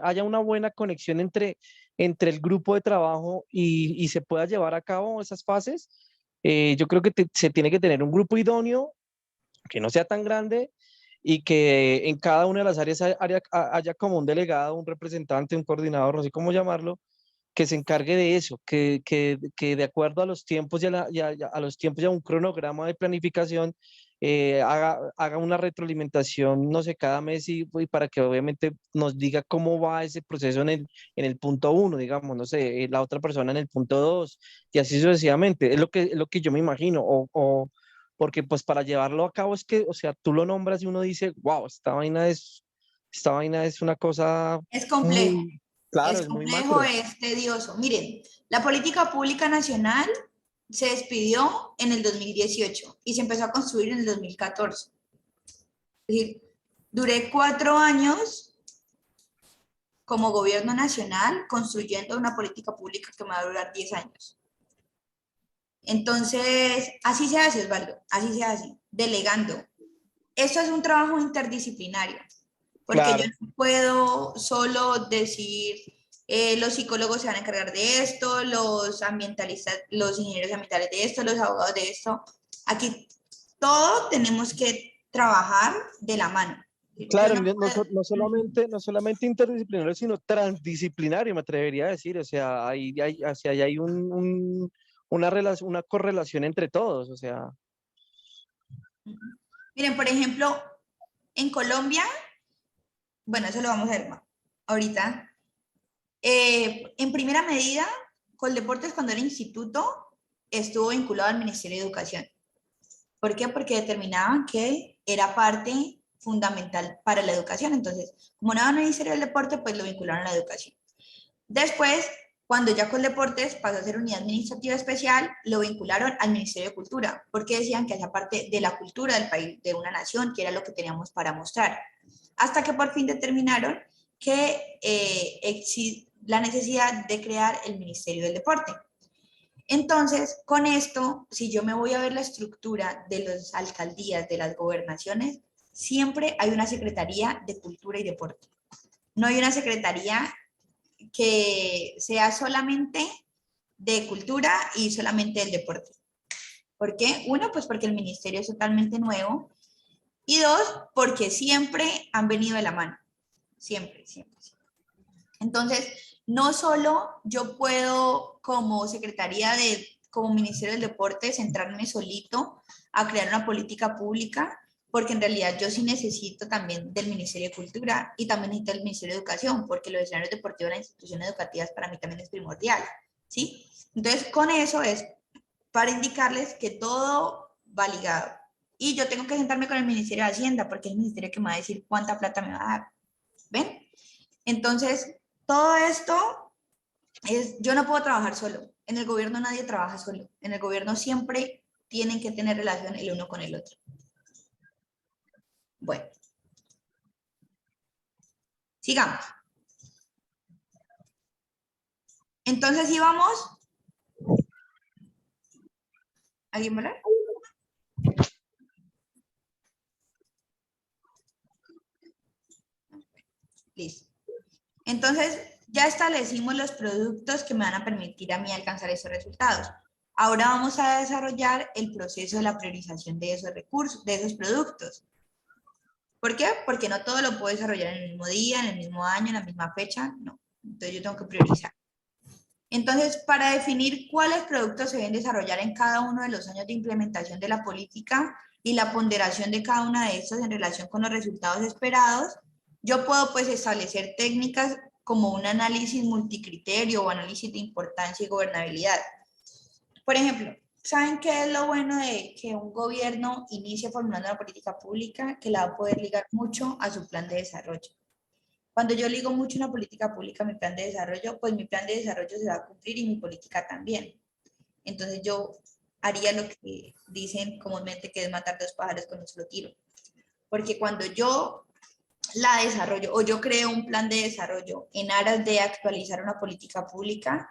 haya una buena conexión entre el grupo de trabajo y se pueda llevar a cabo esas fases, yo creo que se tiene que tener un grupo idóneo que no sea tan grande y que en cada una de las áreas haya como un delegado, un representante, un coordinador, no sé cómo llamarlo, que se encargue de eso, que de acuerdo a los tiempos a los tiempos y a un cronograma de planificación, haga una retroalimentación, no sé, cada mes y para que obviamente nos diga cómo va ese proceso en el punto uno, digamos, no sé, la otra persona en el punto dos, y así sucesivamente. Es lo que yo me imagino, porque pues para llevarlo a cabo es que, o sea, tú lo nombras y uno dice, wow, esta vaina es una cosa Es complejo. muy, claro, Es es muy complejo, macro. es tedioso. Miren, la política pública nacional se despidió en el 2018 y se empezó a construir en el 2014. Es decir, duré 4 años como gobierno nacional construyendo una política pública que me va a durar 10 años. Entonces, así se hace, Osvaldo, así se hace, delegando. Esto es un trabajo interdisciplinario, porque yo Claro, no puedo solo decir, los psicólogos se van a encargar de esto, los ambientalistas, los ingenieros ambientales de esto, los abogados de esto. Aquí todos tenemos que trabajar de la mano. Yo claro, no puedo, no solamente interdisciplinario, sino transdisciplinario, me atrevería a decir. O sea, ahí hay una relación, una correlación entre todos. O sea, miren, por ejemplo, en Colombia, bueno, eso lo vamos a ver ahorita. En primera medida, Coldeportes cuando era instituto estuvo vinculado al Ministerio de Educación. ¿Por qué? Porque determinaban que era parte fundamental para la educación. Entonces, como no era el Ministerio del Deporte, pues lo vincularon a la educación. Después, cuando ya Coldeportes pasó a ser unidad administrativa especial, lo vincularon al Ministerio de Cultura, porque decían que hacía parte de la cultura del país, de una nación, que era lo que teníamos para mostrar. Hasta que por fin determinaron que la necesidad de crear el Ministerio del Deporte. Entonces, con esto, si yo me voy a ver la estructura de las alcaldías, de las gobernaciones, siempre hay una Secretaría de Cultura y Deporte. No hay una Secretaría que sea solamente de cultura y solamente del deporte. ¿Por qué? Uno, pues porque el ministerio es totalmente nuevo. Y dos, porque siempre han venido de la mano. Siempre, siempre, siempre. Entonces, no solo yo puedo como secretaría como Ministerio del Deporte, centrarme solito a crear una política pública, porque en realidad yo sí necesito también del Ministerio de Cultura y también necesito del Ministerio de Educación, porque los escenarios deportivos de las instituciones educativas para mí también es primordial, ¿sí? Entonces, con eso es para indicarles que todo va ligado. Y yo tengo que sentarme con el Ministerio de Hacienda, porque es el ministerio que me va a decir cuánta plata me va a dar. ¿Ven? Entonces, todo esto yo no puedo trabajar solo. En el gobierno nadie trabaja solo. En el gobierno siempre tienen que tener relación el uno con el otro. Bueno, sigamos. Entonces íbamos. ¿Alguien va a hablar? Listo. Entonces, ya establecimos los productos que me van a permitir a mí alcanzar esos resultados. Ahora vamos a desarrollar el proceso de la priorización de esos recursos, de esos productos. ¿Por qué? Porque no todo lo puedo desarrollar en el mismo día, en el mismo año, en la misma fecha, no. Entonces yo tengo que priorizar. Entonces, para definir cuáles productos se deben desarrollar en cada uno de los años de implementación de la política y la ponderación de cada una de estos en relación con los resultados esperados, yo puedo pues establecer técnicas como un análisis multicriterio o análisis de importancia y gobernabilidad. Por ejemplo, ¿saben qué es lo bueno de que un gobierno inicie formulando una política pública? Que la va a poder ligar mucho a su plan de desarrollo. Cuando yo ligo mucho una política pública a mi plan de desarrollo, pues mi plan de desarrollo se va a cumplir y mi política también. Entonces yo haría lo que dicen comúnmente, que es matar dos pájaros con un solo tiro. Porque cuando yo la desarrollo o yo creo un plan de desarrollo en aras de actualizar una política pública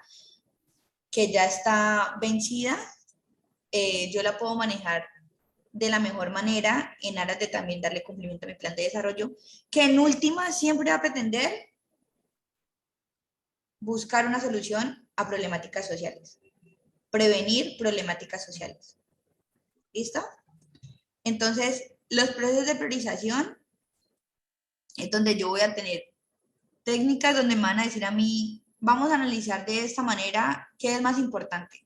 que ya está vencida, yo la puedo manejar de la mejor manera en aras de también darle cumplimiento a mi plan de desarrollo, que en última siempre va a pretender buscar una solución a problemáticas sociales, prevenir problemáticas sociales. ¿Listo? Entonces, los procesos de priorización es donde yo voy a tener técnicas donde me van a decir a mí, vamos a analizar de esta manera qué es más importante.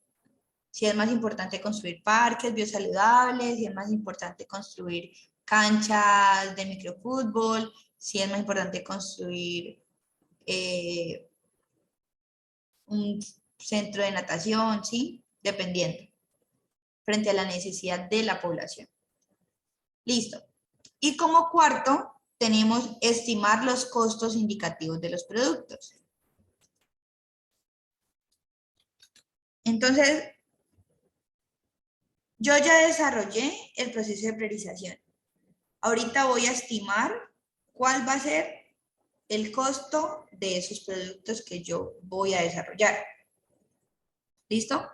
Si es más importante construir parques biosaludables, si es más importante construir canchas de microfútbol, si es más importante construir un centro de natación, ¿sí? Dependiendo, frente a la necesidad de la población. Listo. Y como cuarto, tenemos estimar los costos indicativos de los productos. Entonces, yo ya desarrollé el proceso de priorización. Ahorita voy a estimar cuál va a ser el costo de esos productos que yo voy a desarrollar. ¿Listo?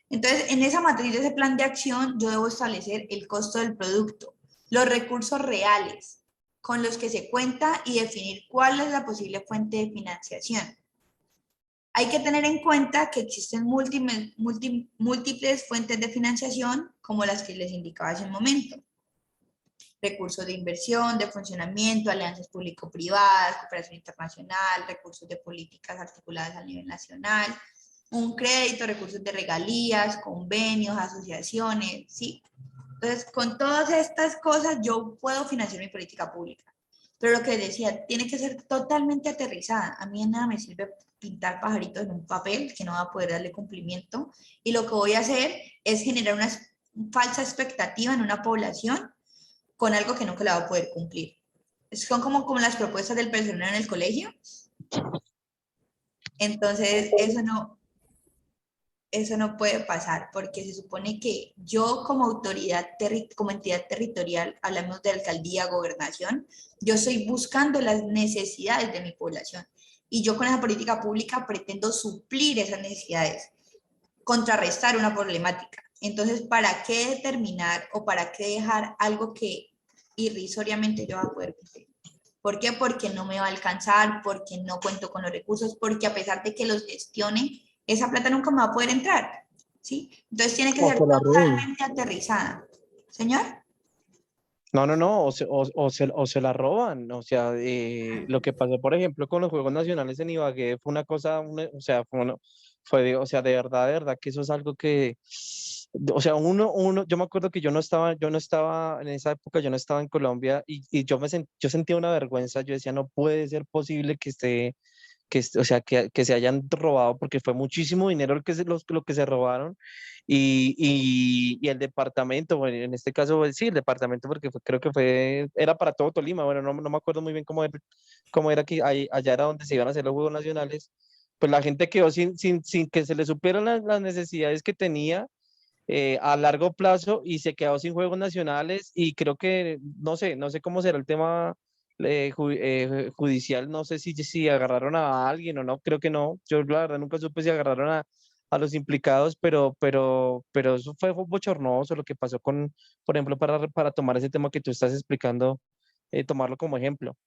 Entonces, en esa matriz de ese plan de acción, yo debo establecer el costo del producto, los recursos reales con los que se cuenta y definir cuál es la posible fuente de financiación. Hay que tener en cuenta que existen múltiples fuentes de financiación, como las que les indicaba hace un momento. Recursos de inversión, de funcionamiento, alianzas público-privadas, cooperación internacional, recursos de políticas articuladas a nivel nacional, un crédito, recursos de regalías, convenios, asociaciones, ¿sí? Entonces, con todas estas cosas yo puedo financiar mi política pública. Pero lo que decía, tiene que ser totalmente aterrizada. A mí nada me sirve pintar pajaritos en un papel que no va a poder darle cumplimiento. Y lo que voy a hacer es generar una falsa expectativa en una población con algo que nunca la va a poder cumplir. Son como las propuestas del personal en el colegio. Entonces, eso no puede pasar, porque se supone que yo como autoridad, como entidad territorial, hablamos de alcaldía, gobernación, yo estoy buscando las necesidades de mi población. Y yo con esa política pública pretendo suplir esas necesidades, contrarrestar una problemática. Entonces, ¿para qué determinar o para qué dejar algo que irrisoriamente yo voy a poder cumplir? ¿Por qué? Porque no me va a alcanzar, porque no cuento con los recursos, porque a pesar de que los gestione, esa plata nunca me va a poder entrar, ¿sí? Entonces tiene que O ser se la roben. totalmente aterrizada. ¿Señor? No, o se la roban. O sea, lo que pasó, por ejemplo, con los Juegos Nacionales en Ibagué fue una cosa, o sea, o sea, de verdad que eso es algo que, o sea, yo me acuerdo que yo no estaba en esa época, yo no estaba en Colombia y yo sentía una vergüenza, yo decía, no puede ser posible o sea, que se hayan robado, porque fue muchísimo dinero lo que se robaron, y el departamento, bueno, en este caso, pues, sí, el departamento, porque creo que era para todo Tolima, bueno, no me acuerdo muy bien cómo era que allá era donde se iban a hacer los Juegos Nacionales, pues la gente quedó sin que se le supieran las necesidades que tenía a largo plazo y se quedó sin Juegos Nacionales y creo que, no sé cómo será el tema judicial, no sé si agarraron a alguien o no, creo que no, yo la verdad nunca supe si agarraron a los implicados, pero eso fue bochornoso lo que pasó por ejemplo, para tomar ese tema que tú estás explicando, tomarlo como ejemplo.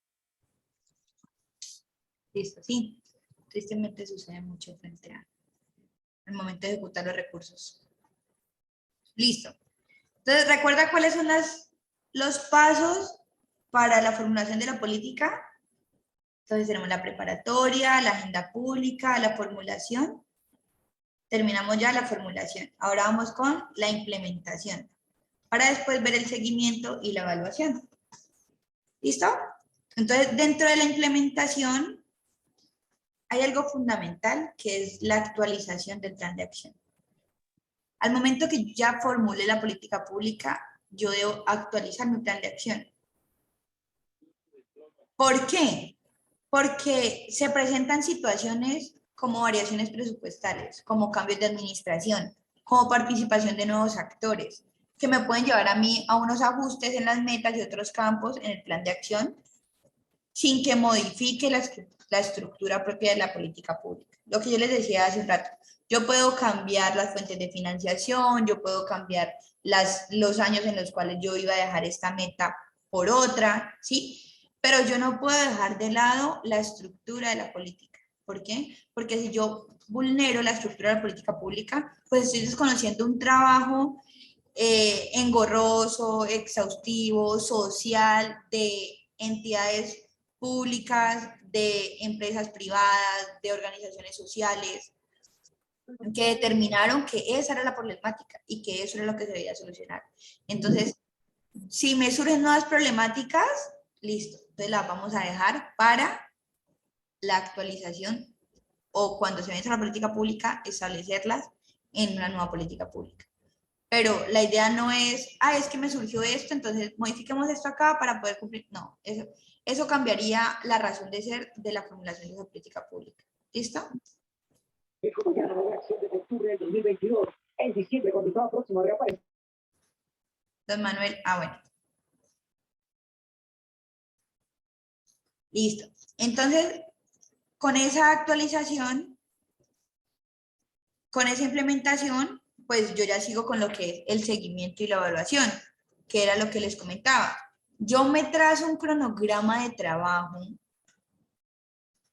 Listo, sí. Tristemente sucede mucho frente al momento de ejecutar los recursos. Listo. Entonces, ¿recuerda cuáles son los pasos para la formulación de la política? Entonces tenemos la preparatoria, la agenda pública, la formulación. Terminamos ya la formulación. Ahora vamos con la implementación, para después ver el seguimiento y la evaluación. ¿Listo? Entonces, dentro de la implementación hay algo fundamental, que es la actualización del plan de acción. Al momento que ya formule la política pública, yo debo actualizar mi plan de acción. ¿Por qué? Porque se presentan situaciones como variaciones presupuestales, como cambios de administración, como participación de nuevos actores, que me pueden llevar a mí a unos ajustes en las metas y otros campos en el plan de acción, sin que modifique la estructura propia de la política pública. Lo que yo les decía hace un rato, yo puedo cambiar las fuentes de financiación, yo puedo cambiar los años en los cuales yo iba a dejar esta meta por otra, ¿sí? Pero yo no puedo dejar de lado la estructura de la política. ¿Por qué? Porque si yo vulnero la estructura de la política pública, pues estoy desconociendo un trabajo engorroso, exhaustivo, social, de entidades públicas, de empresas privadas, de organizaciones sociales, que determinaron que esa era la problemática y que eso era lo que se debía solucionar. Entonces, si me surgen nuevas problemáticas, listo, entonces las vamos a dejar para la actualización o cuando se vence la política pública, establecerlas en una nueva política pública. Pero la idea no es, es que me surgió esto, entonces modifiquemos esto acá para poder cumplir. No, eso cambiaría la razón de ser de la formulación de esa política pública. ¿Listo? Mañana la acción de octubre del 2022. En diciembre, cuando estaba próximo a reaparecer. Don Manuel, bueno. Listo. Entonces, con esa actualización, con esa implementación, pues yo ya sigo con lo que es el seguimiento y la evaluación, que era lo que les comentaba. Yo me trazo un cronograma de trabajo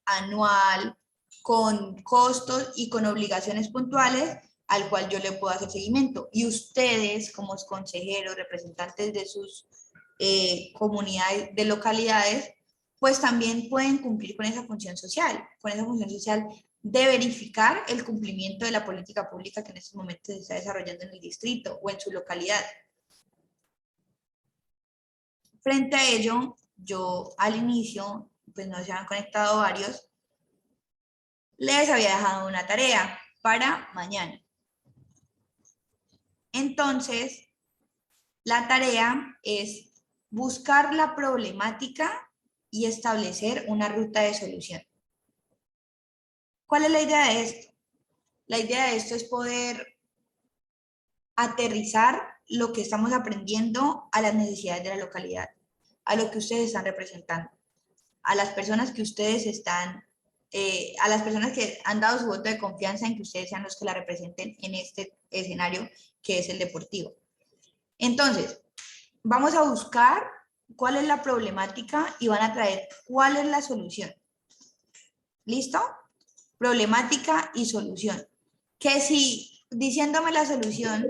anual con costos y con obligaciones puntuales al cual yo le puedo hacer seguimiento. Y ustedes, como consejeros, representantes de sus comunidades, de localidades, pues también pueden cumplir con esa función social, de verificar el cumplimiento de la política pública que en estos momentos se está desarrollando en el distrito o en su localidad. Frente a ello, yo al inicio, pues no se han conectado varios, les había dejado una tarea para mañana. Entonces, la tarea es buscar la problemática y establecer una ruta de solución. ¿Cuál es la idea de esto? La idea de esto es poder aterrizar lo que estamos aprendiendo a las necesidades de la localidad, a lo que ustedes están representando, a las personas que ustedes están, a las personas que han dado su voto de confianza en que ustedes sean los que la representen en este escenario que es el deportivo. Entonces, vamos a buscar cuál es la problemática y van a traer cuál es la solución. ¿Listo? Problemática y solución. Que si diciéndome la solución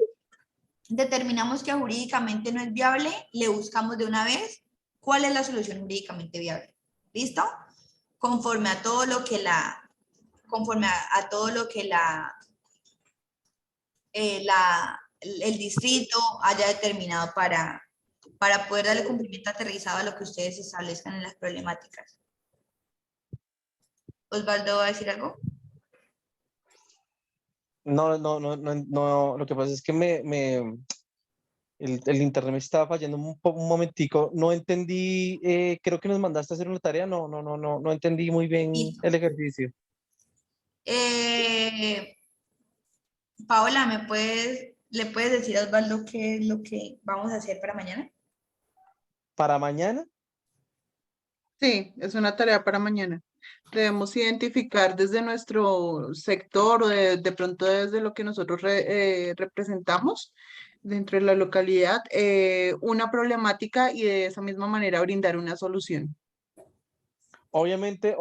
determinamos que jurídicamente no es viable, le buscamos de una vez cuál es la solución jurídicamente viable. ¿Listo? Conforme a todo lo que el distrito haya determinado para poder darle cumplimiento aterrizado a lo que ustedes establezcan en las problemáticas. Osvaldo, ¿va a decir algo? No, lo que pasa es que el internet me estaba fallando un momentico, no entendí, creo que nos mandaste a hacer una tarea, no entendí muy bien Listo. el ejercicio. Paola, ¿le puedes decir a Osvaldo qué es lo que vamos a hacer para mañana? ¿Para mañana? Sí, es una tarea para mañana. Debemos identificar desde nuestro sector o de pronto desde lo que nosotros representamos dentro de la localidad una problemática y de esa misma manera brindar una solución. Obviamente,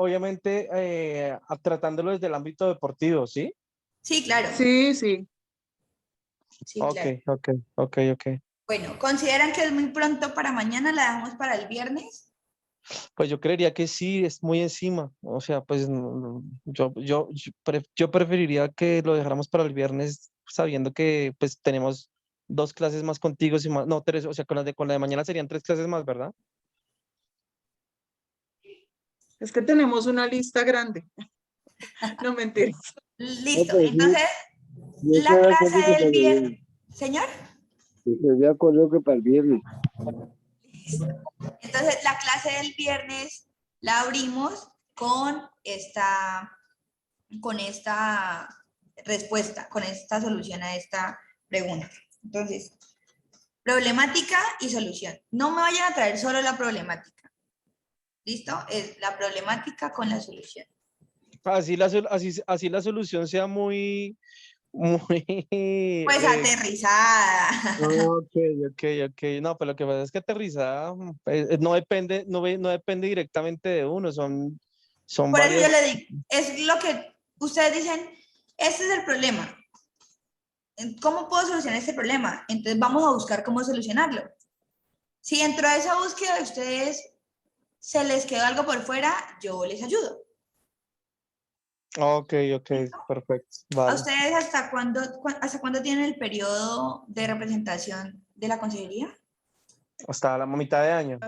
tratándolo desde el ámbito deportivo, ¿sí? Sí, claro. Sí, sí. Sí, Ok, claro. ok. Bueno, ¿consideran que es muy pronto para mañana? ¿La dejamos para el viernes? Pues yo creería que sí, es muy encima. O sea, pues yo preferiría que lo dejáramos para el viernes sabiendo que pues tenemos 2 clases más contigo, y más, no, 3, o sea, con la de mañana serían 3 clases más, ¿verdad? Es que tenemos una lista grande, no mentiras. No, Listo. pues sí, Entonces, yo la estoy de acuerdo clase que del para el viernes, viernes. señor. Estoy de acuerdo que para el viernes. Entonces, la clase del viernes la abrimos con esta respuesta, con esta solución a esta pregunta. Entonces, problemática y solución. No me vayan a traer solo la problemática. ¿Listo? Es la problemática con la solución. Así la solución sea muy, muy, Pues aterrizada. ok, ok, ok. No, pero lo que pasa es que aterrizada no depende, no depende directamente de uno, son Por eso yo varias. le digo, es lo que ustedes dicen, este es el problema. ¿Cómo puedo solucionar este problema? Entonces vamos a buscar cómo solucionarlo. Si dentro de esa búsqueda de ustedes se les quedó algo por fuera, yo les ayudo. Ok, ok, perfecto, ¿A vale. ustedes hasta cuándo tienen el periodo de representación de la consejería? Hasta la mitad de año.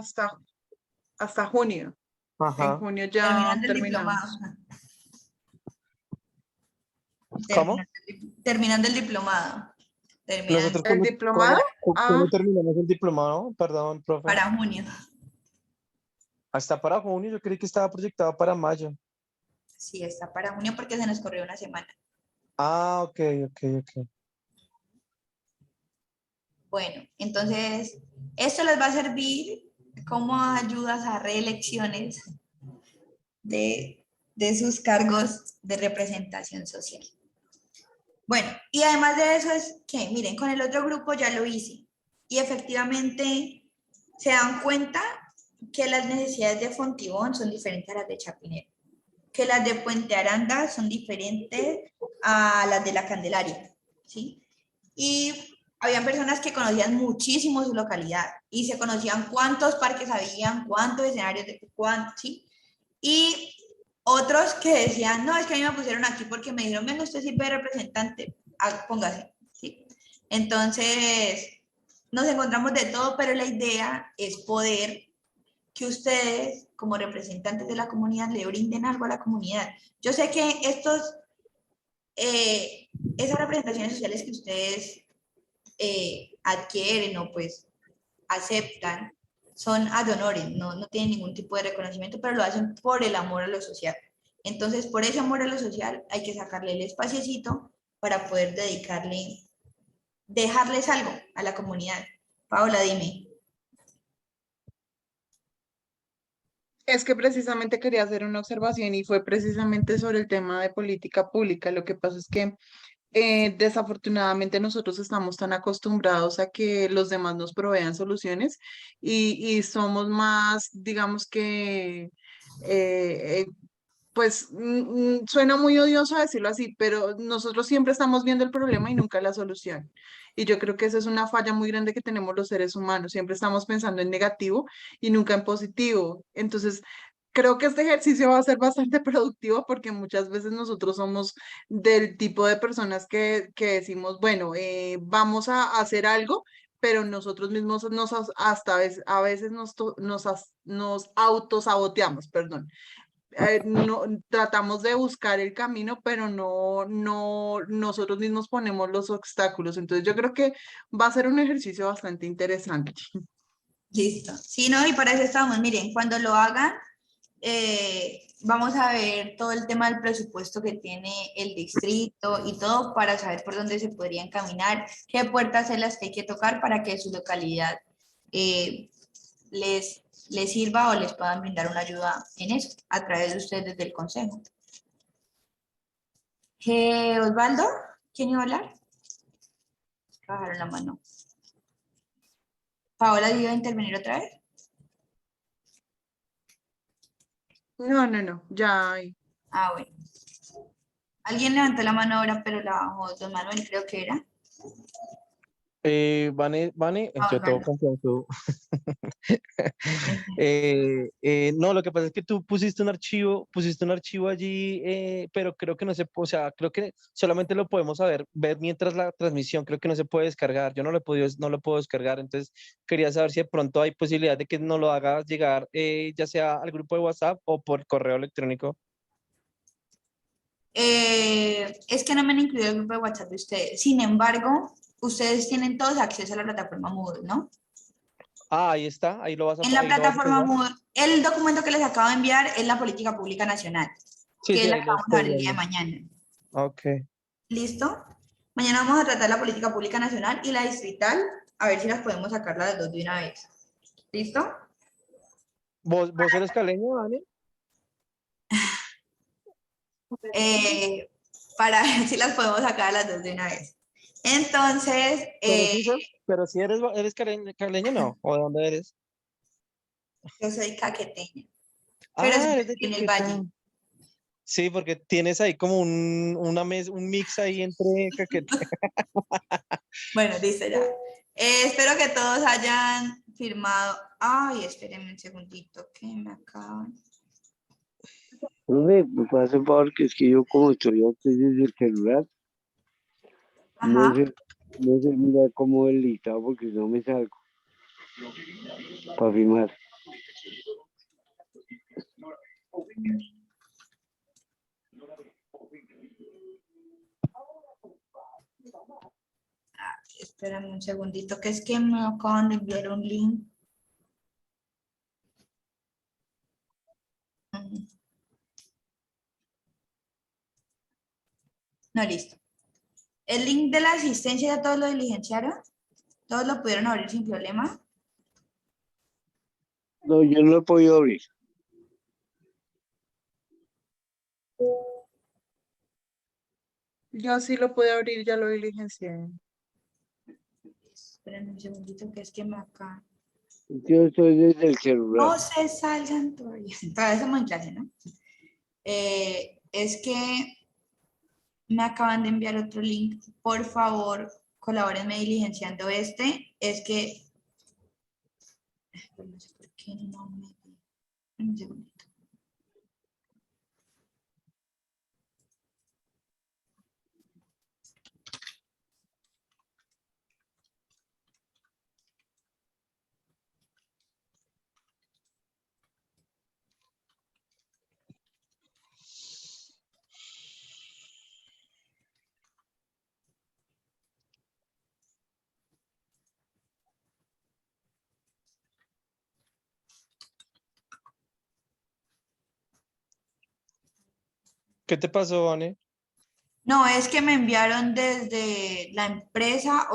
Hasta junio. En Ajá. junio ya Terminando el diplomado. terminamos. ¿Cómo? Terminando el diplomado. Terminan Nosotros ¿El diplomado? cuando Ah, terminamos el diplomado, perdón, profe. para junio. Hasta para junio, yo creí que estaba proyectado para mayo. Sí, está para junio porque se nos corrió una semana. Ah, ok, ok, ok. Bueno, entonces, esto les va a servir como ayudas a reelecciones de sus cargos de representación social. Bueno, y además de eso es que, miren, con el otro grupo ya lo hice y efectivamente se dan cuenta que las necesidades de Fontibón son diferentes a las de Chapinero, que las de Puente Aranda son diferentes a las de La Candelaria, ¿sí? Y habían personas que conocían muchísimo su localidad y se conocían cuántos parques habían, cuántos escenarios, ¿sí? Y otros que decían, no, es que a mí me pusieron aquí porque me dijeron, venga, usted sirve de representante, póngase, ¿sí? Entonces, nos encontramos de todo, pero la idea es poder que ustedes, como representantes de la comunidad, le brinden algo a la comunidad. Yo sé que esas representaciones sociales que ustedes adquieren o pues aceptan son ad honorem, no tienen ningún tipo de reconocimiento, pero lo hacen por el amor a lo social. Entonces, por ese amor a lo social, hay que sacarle el espaciecito para poder dejarles algo a la comunidad. Paola, dime. es que precisamente quería hacer una observación y fue precisamente sobre el tema de política pública. Lo que pasa es que desafortunadamente nosotros estamos tan acostumbrados a que los demás nos provean soluciones y somos más, digamos que, eh, pues suena muy odioso decirlo así, pero nosotros siempre estamos viendo el problema y nunca la solución. Y yo creo que esa es una falla muy grande que tenemos los seres humanos. Siempre estamos pensando en negativo y nunca en positivo. Entonces, creo que este ejercicio va a ser bastante productivo porque muchas veces nosotros somos del tipo de personas que decimos, bueno, vamos a hacer algo, pero nosotros mismos a veces nos autosaboteamos, perdón. No, tratamos de buscar el camino, pero no, nosotros mismos ponemos los obstáculos. Entonces yo creo que va a ser un ejercicio bastante interesante. Listo. Sí, no, y para eso estamos. Miren, cuando lo hagan, vamos a ver todo el tema del presupuesto que tiene el distrito y todo para saber por dónde se podría encaminar, qué puertas son las que hay que tocar para que su localidad eh, les sirva o les puedan brindar una ayuda en eso, a través de ustedes desde el consejo. Osvaldo, ¿quién iba a hablar? Bajaron la mano. Paola, ¿iba a intervenir otra vez? No, ya. Ah, bueno. Alguien levantó la mano ahora, pero la bajó don Manuel, creo que era. Vane, Ah, yo tengo bueno. confianza. No, lo que pasa es que tú pusiste un archivo allí, pero creo que no se, o sea, creo que solamente lo podemos ver mientras la transmisión, creo que no se puede descargar. Yo no lo puedo descargar, entonces quería saber si de pronto hay posibilidad de que nos lo hagas llegar, ya sea al grupo de WhatsApp o por correo electrónico. Es que no me han incluido el grupo de WhatsApp de ustedes. Sin embargo, ustedes tienen todos acceso a la plataforma Moodle, ¿no? Ah, ahí está, En la ahí lo vas a plataforma pegar. Moodle, el documento que les acabo de enviar es la política pública nacional, Sí, que sí, la ahí lo acabamos de estoy ver el día de viendo. mañana. Ok. ¿Listo? Mañana vamos a tratar la política pública nacional y la distrital, a ver si las podemos sacar las dos de una vez. ¿Listo? ¿Vos eres caleño, Dani? Eh, para ver si las podemos sacar las dos de una vez. Entonces, Pero sí eres caleño, ¿no? ¿O de dónde eres? yo soy caqueteña, pero Ah, siempre eres de viví en el Caquetá. valle. Sí, porque tienes ahí como un mix ahí entre Caquetá. Bueno, dice ya. Espero que todos hayan firmado. Ay, espérenme un segundito, que me acaban. Profe, me pasa un favor que es que yo como estoy antes desde el celular, no Ajá. sé, no sé mirar cómo el listado porque no me salgo para firmar. Espérame un segundito, que es que me acaban de enviar un link. Mm, No, listo. El link de la asistencia ya todos lo diligenciaron. Todos lo pudieron abrir sin problema. No, yo no lo he podido abrir. Yo sí lo pude abrir, ya lo diligencié. Esperen un segundito, que es que me acaban. Yo estoy desde el celular. No se salgan todavía. Todavía estamos en clase, ¿no? Es que me acaban de enviar otro link. Por favor, colabórenme diligenciando este. Es que... No sé por qué no me... Un segundito. ¿Qué te pasó, Vane? No, es que me enviaron desde la empresa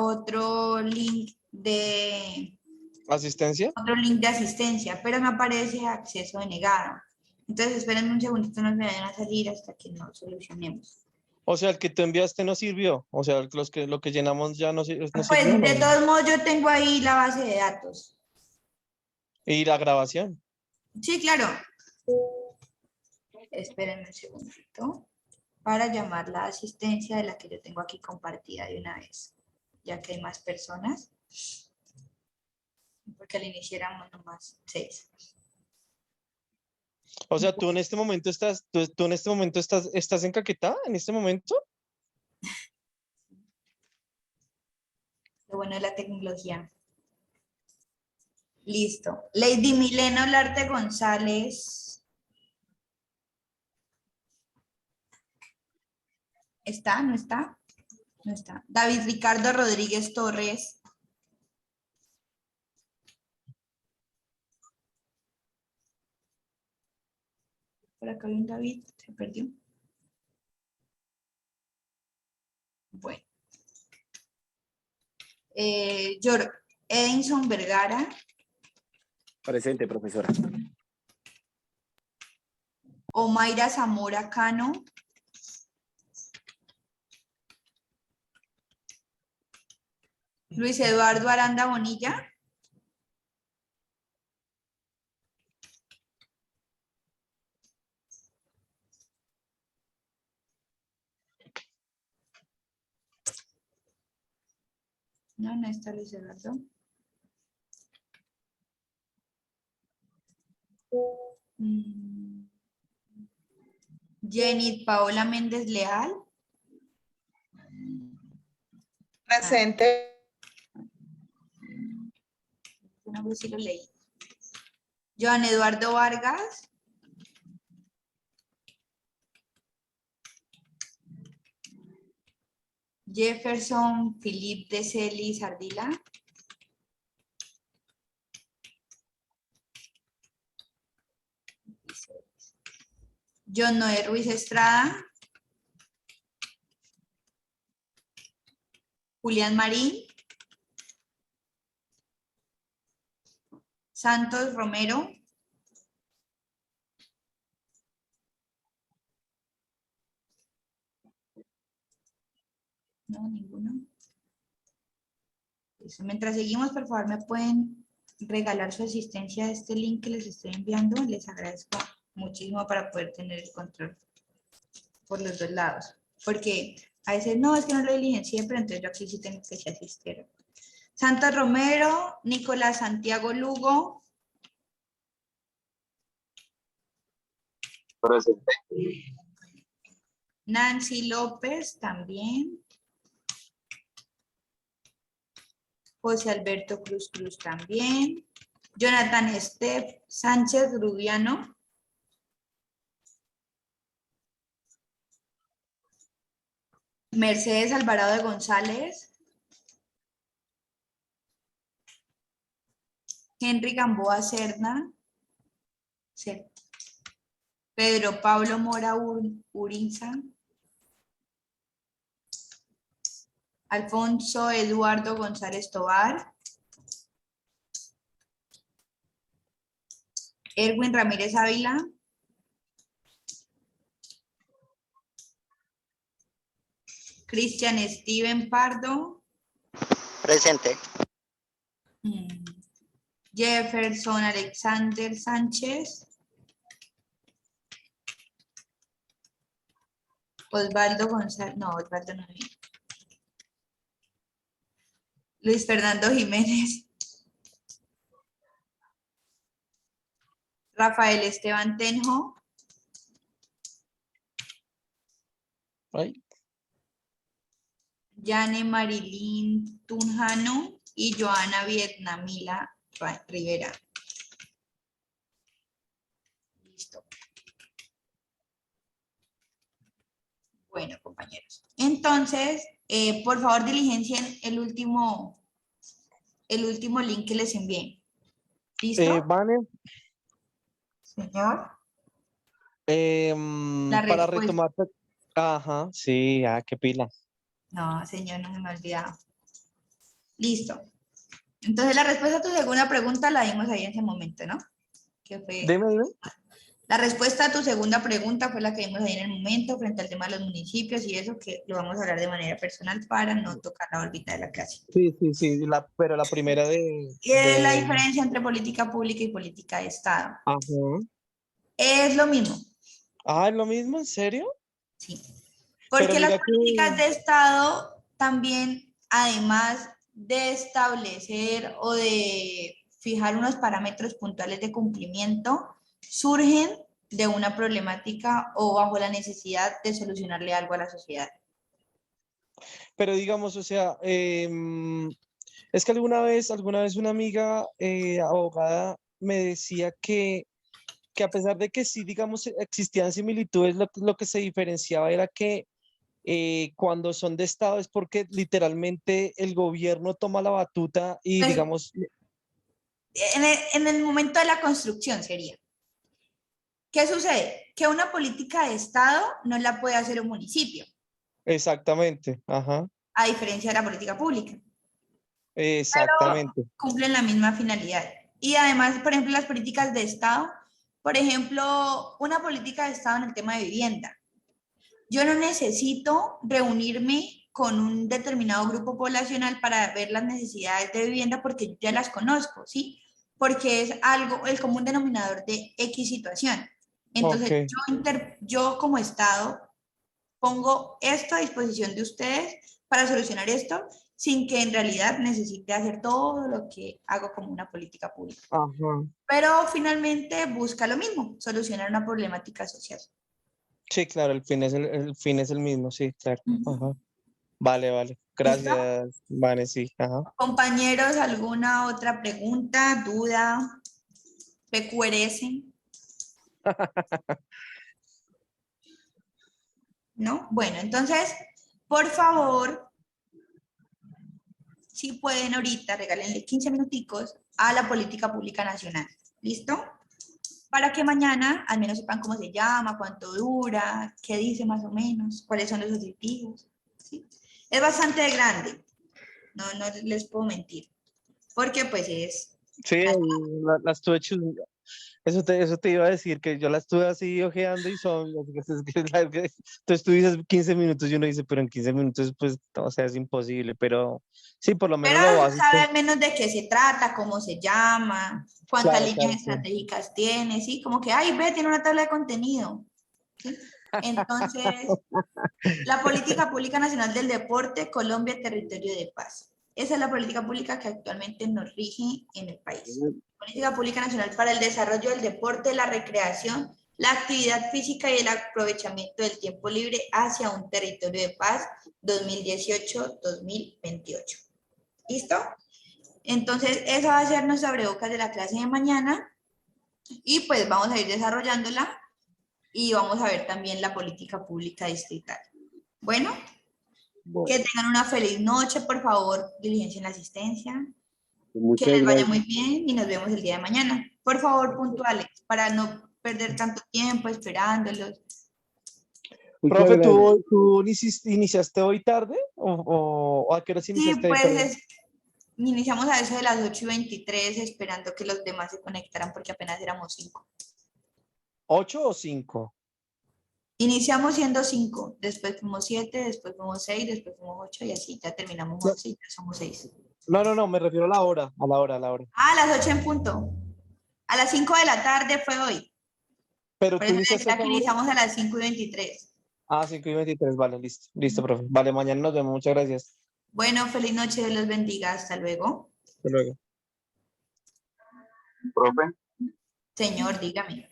¿Asistencia? otro link de asistencia, pero me aparece acceso denegado. Entonces, espérenme un segundito, no me vayan a salir hasta que no solucionemos. O sea, el que tú enviaste no sirvió. O sea, lo que llenamos ya no sirvió, Pues de ¿no? todos modos yo tengo ahí la base de datos. Y la grabación. Sí, claro. Espérenme un segundito para llamar la asistencia de la que yo tengo aquí compartida de una vez, ya que hay más personas, porque al inicio éramos nomás 6. O sea, tú en este momento tú en este momento estás en Caquetá, en este momento. Lo bueno de la tecnología. Listo. Lady Milena Olarte González. ¿Está? ¿No está? No está. David Ricardo Rodríguez Torres. Por acá hay un David, se perdió. Bueno. Edinson Vergara. Presente, profesora. Omaira Zamora Cano. Luis Eduardo Aranda Bonilla. No, no está Luis Eduardo. Jenny Paola Méndez Leal. Presente. No sé si lo leí. Joan Eduardo Vargas. Jefferson Philippe de Celis Ardila. John Noé Ruiz Estrada. Julián Marín. Santos Romero. No, ninguno. Eso. Mientras seguimos, por favor, me pueden regalar su asistencia a este link que les estoy enviando. Les agradezco muchísimo para poder tener el control por los dos lados. Porque a veces no, es que no lo diligencié, pero entonces yo aquí sí tengo que ser asistero. Santos Romero, Nicolás Santiago Lugo. Presente. Nancy López también. José Alberto Cruz Cruz también. Jonathan Estef Sánchez Rubiano. Mercedes Alvarado de González. Henry Gamboa Cerna. Pedro Pablo Mora Urinza. Alfonso Eduardo González Tovar. Erwin Ramírez Ávila. Cristian Steven Pardo. Presente. Jefferson Alexander Sánchez. Osvaldo González, no, Osvaldo no es. Luis Fernando Jiménez. Rafael Esteban Tenjo. Ay, Yane Marilyn Tunjano y Joana Vietnamila Rivera. Listo. Bueno, compañeros. Entonces, por favor, diligencien el último link que les envié. ¿Listo? Vane, Señor. para respuesta. retomar. Ajá, sí, qué pila. No, señor, no se me ha olvidado. Listo. Entonces, la respuesta a tu segunda pregunta la dimos ahí en ese momento, ¿no? Que fue... Dime. La respuesta a tu segunda pregunta fue la que vimos ahí en el momento, frente al tema de los municipios y eso, que lo vamos a hablar de manera personal para no tocar la órbita de la clase. Sí, pero la primera Y es la diferencia entre política pública y política de Estado. Ajá. Es lo mismo. ¿Es lo mismo? ¿En serio? Sí. Porque Pero las mira políticas de Estado también, además de establecer o de fijar unos parámetros puntuales de cumplimiento, surgen de una problemática o bajo la necesidad de solucionarle algo a la sociedad. Pero digamos, o sea, es que alguna vez una amiga abogada me decía que a pesar de que sí, digamos, existían similitudes, lo que se diferenciaba era que cuando son de Estado es porque literalmente el gobierno toma la batuta y, Pues, digamos... En el momento de la construcción sería. ¿Qué sucede? Que una política de Estado no la puede hacer un municipio. Exactamente, ajá. A diferencia de la política pública. Exactamente. Pero cumplen la misma finalidad. Y además, por ejemplo, las políticas de Estado, por ejemplo, una política de Estado en el tema de vivienda. Yo no necesito reunirme con un determinado grupo poblacional para ver las necesidades de vivienda porque yo ya las conozco, ¿sí? Porque es algo, el común denominador de X situación. Entonces, yo como Estado pongo esto a disposición de ustedes para solucionar esto sin que en realidad necesite hacer todo lo que hago como una política pública. Ajá. Pero finalmente busca lo mismo, solucionar una problemática social. Sí, claro, el fin es el mismo, sí, claro. Ujú. Ajá. Vale, vale. ¿Listo? Gracias, Vane, sí. Ajá. Compañeros, ¿alguna otra pregunta, duda, PQRS? ¿No? Bueno, entonces, por favor, si pueden ahorita, regálenle 15 minuticos a la política pública nacional. ¿Listo? Para que mañana al menos sepan cómo se llama, cuánto dura, qué dice más o menos, cuáles son los objetivos. ¿Sí? Es bastante grande, no les puedo mentir, porque pues es... Sí, la estuve chusmeando. Eso te iba a decir, que yo la estuve así ojeando y son, entonces tú dices 15 minutos y uno dice, pero en 15 minutos pues, o sea, es imposible, pero sí, por lo menos Pero lo básico. sabe al menos de qué se trata, cómo se llama, cuántas Claro, líneas claro, sí. estratégicas tiene, ¿sí? Como que, ay, ve, tiene una tabla de contenido. ¿Sí? Entonces, la política pública nacional del deporte, Colombia, territorio de paz. Esa es la política pública que actualmente nos rige en el país. Política pública nacional para el desarrollo del deporte, la recreación, la actividad física y el aprovechamiento del tiempo libre hacia un territorio de paz 2018-2028. ¿Listo? Entonces, esa va a ser nuestra abrebocas de la clase de mañana y pues vamos a ir desarrollándola y vamos a ver también la política pública distrital. Bueno, que tengan una feliz noche, por favor, diligencien la asistencia, que Muchas les vaya gracias. muy bien y nos vemos el día de mañana. Por favor, puntuales, para no perder tanto tiempo esperándolos. Muchas Profe, gracias. ¿tú iniciaste hoy tarde? ¿O a qué horas Sí, iniciaste hoy, pues perdón? iniciamos a eso de las 8:23 esperando que los demás se conectaran porque apenas éramos 5. ¿8 o 5? Iniciamos siendo 5, después fuimos 7, después fuimos 6, después fuimos 8 y así ya terminamos 11 y ya somos 6. No, me refiero a la hora, a la hora. Ah, a las 8 en punto. A las 5 de la tarde fue hoy. Pero Por tú eso les iniciaste decía esa que hora. iniciamos a las 5:23. 5:23, vale, listo, listo, profe. Vale, mañana nos vemos, muchas gracias. Bueno, feliz noche, Dios los bendiga. Hasta luego. Hasta luego. Profe. Señor, dígame.